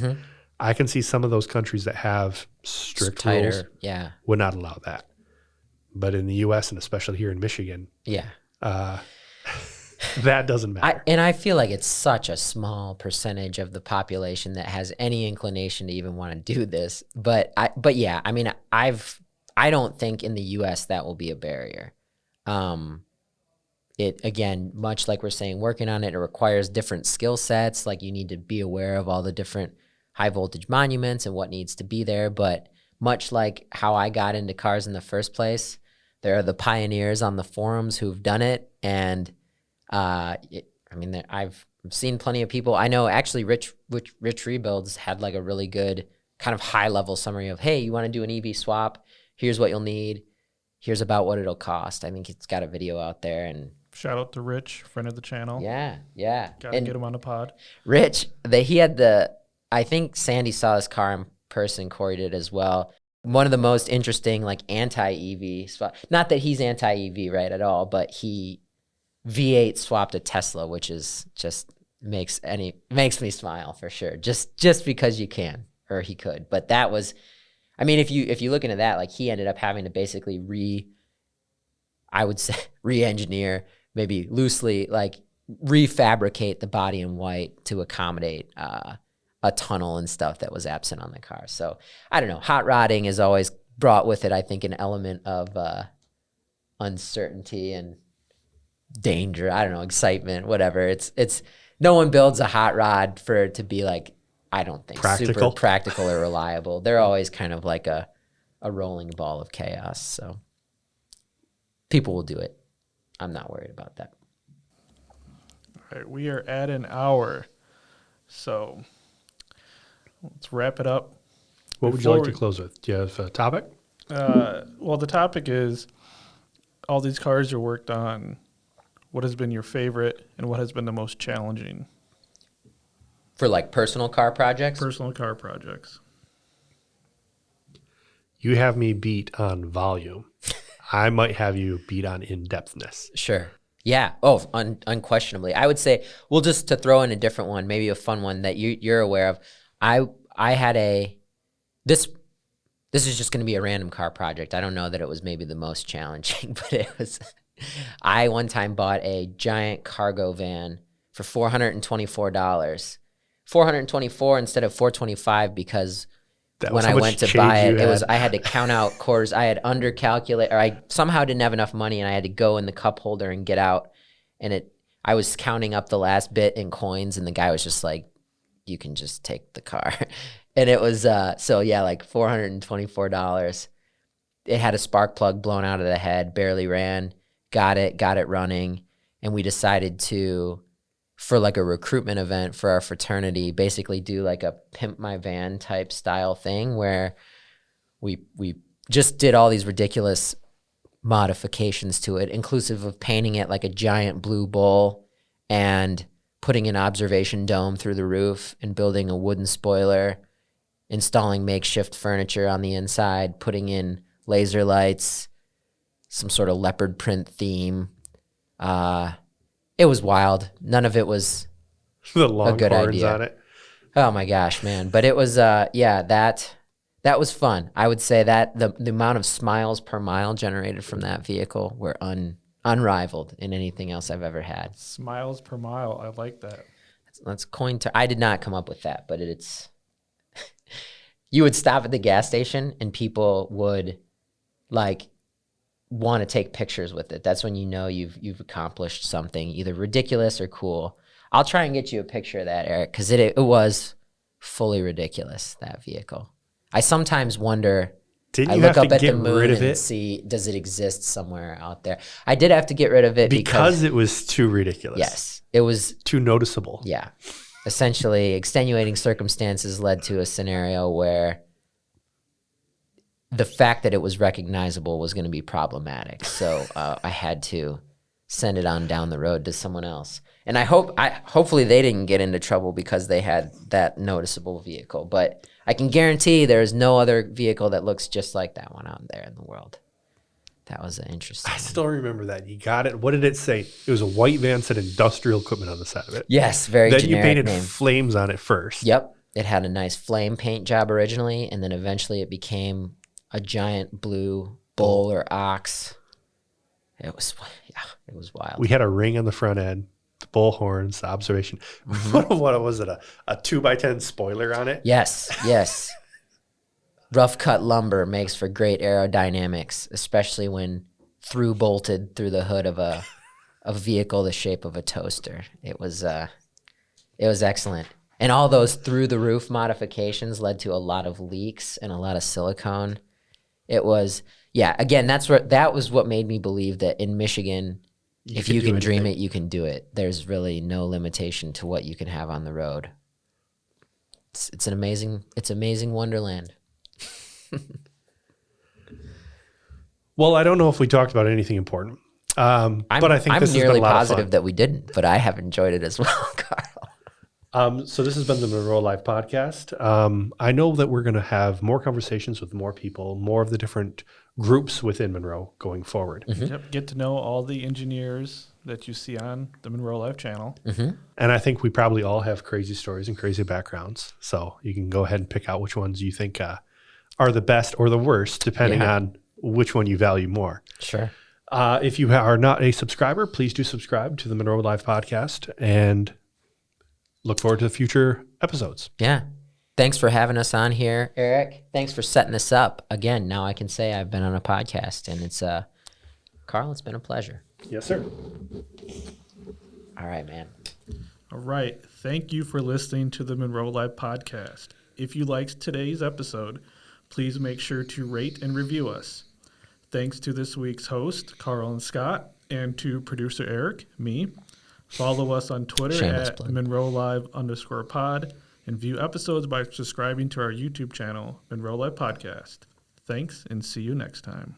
I can see some of those countries that have strict rules would not allow that. But in the U.S. and especially here in Michigan, that doesn't matter. I feel like it's such a small percentage of the population that has any inclination to even want to do this. But I mean, I don't think in the U.S. that will be a barrier. It, again, much like we're saying, working on it, it requires different skill sets. Like you need to be aware of all the different high voltage monuments and what needs to be there. But much like how I got into cars in the first place, there are the pioneers on the forums who've done it. And I mean, I've seen plenty of people. I know actually Rich Rebuilds had like a really good kind of high level summary of, hey, you want to do an EV swap? Here's what you'll need. Here's about what it'll cost. I think it's got a video out there. And Shout out to Rich, friend of the channel. yeah. Gotta get him on the pod. Rich, I think Sandy saw this car in person, Corey did as well. One of the most interesting like anti-EV swap. Not that he's anti-EV, right, at all, but he V8 swapped a Tesla, which is just makes me smile for sure. Just because you can, or he could. But that was, I mean, if you look into that, like he ended up having to basically re-engineer, maybe loosely, like refabricate the body in white to accommodate a tunnel and stuff that was absent on the car. So I don't know. Hot rodding is always brought with it, I think, an element of uncertainty and danger. I don't know, excitement, whatever. It's no one builds a hot rod for it to be like, I don't think super practical or reliable. They're always kind of like a rolling ball of chaos. So people will do it. I'm not worried about that. All right, we are at an hour, so let's wrap it up. What would you like to close with? Do you have a topic? Well, the topic is all these cars you worked on. What has been your favorite and what has been the most challenging? For like personal car projects? Personal car projects. You have me beat on volume. I might have you beat on in-depthness. Sure. Yeah. Oh, unquestionably. I would say, well, just to throw in a different one, maybe a fun one that you're aware of. I had this is just going to be a random car project. I don't know that it was maybe the most challenging, but it was. I one time bought a giant cargo van for $424. $424 instead of $425 because when I went to buy it, I had to count out quarters. I had undercalculated, or I somehow didn't have enough money, and I had to go in the cup holder and get out. And I was counting up the last bit in coins, and the guy was just like, "You can just take the car." And it was so yeah, like $424. It had a spark plug blown out of the head, barely ran. Got it running, and we decided to, for like a recruitment event for our fraternity, basically do like a pimp my van type style thing where we just did all these ridiculous modifications to it, inclusive of painting it like a giant blue bull and putting an observation dome through the roof and building a wooden spoiler, installing makeshift furniture on the inside, putting in laser lights, some sort of leopard print theme. It was wild. None of it was the long a good idea on it. Oh my gosh, man. But it was, that was fun. I would say that the amount of smiles per mile generated from that vehicle were unrivaled in anything else I've ever had. Smiles per mile. I like that. Let's coin I did not come up with that, but it's, you would stop at the gas station and people would like want to take pictures with it. That's when you know you've accomplished something either ridiculous or cool. I'll try and get you a picture of that, Eric, because it was fully ridiculous, that vehicle. I sometimes wonder, I look up at the moon and see, does it exist somewhere out there? I did have to get rid of it because it was too ridiculous. Yes, it was too noticeable. Yeah. Essentially, extenuating circumstances led to a scenario where the fact that it was recognizable was going to be problematic. So I had to send it on down the road to someone else. And hopefully they didn't get into trouble because they had that noticeable vehicle. But I can guarantee there is no other vehicle that looks just like that one out there in the world. That was an interesting one. Still remember that. You got it. What did it say? It was a white van, said industrial equipment on the side of it. Yes, very generic name. Then you painted flames on it first. Yep. It had a nice flame paint job originally, and then eventually it became a giant blue bull or ox. It was wild. We had a ring on the front end, the bull horns, the observation. Mm-hmm. What was it? A 2x10 spoiler on it? Yes. Rough cut lumber makes for great aerodynamics, especially when bolted through the hood of a vehicle the shape of a toaster. It was excellent. And all those through the roof modifications led to a lot of leaks and a lot of silicone. It was, again, that was what made me believe that in Michigan, if you can dream it, you can do it. There's really no limitation to what you can have on the road. It's amazing wonderland. Well, I don't know if we talked about anything important, but I think I'm this has been nearly a lot of positive fun. that we didn't, but I have enjoyed it as well, Carl. So this has been the Munro Live podcast. I know that we're going to have more conversations with more people, more of the different groups within Munro going forward. Yep, get to know all the engineers that you see on the Munro Live channel. And I think we probably all have crazy stories and crazy backgrounds. So you can go ahead and pick out which ones you think are the best or the worst, depending on which one you value more. Sure. If you are not a subscriber, please do subscribe to the Munro Live podcast and look forward to the future episodes. Yeah. Thanks for having us on here, Eric. Thanks for setting this up. Again, now I can say I've been on a podcast, and it's Carl, it's been a pleasure. Yes, sir. All right, man. All right. Thank you for listening to the Munro Live podcast. If you liked today's episode, please make sure to rate and review us. Thanks to this week's host, Carl and Scott, and to producer Eric, me. Follow us on Twitter Shameless at plug. MunroLive_pod and view episodes by subscribing to our YouTube channel, Munro Live Podcast. Thanks, and see you next time.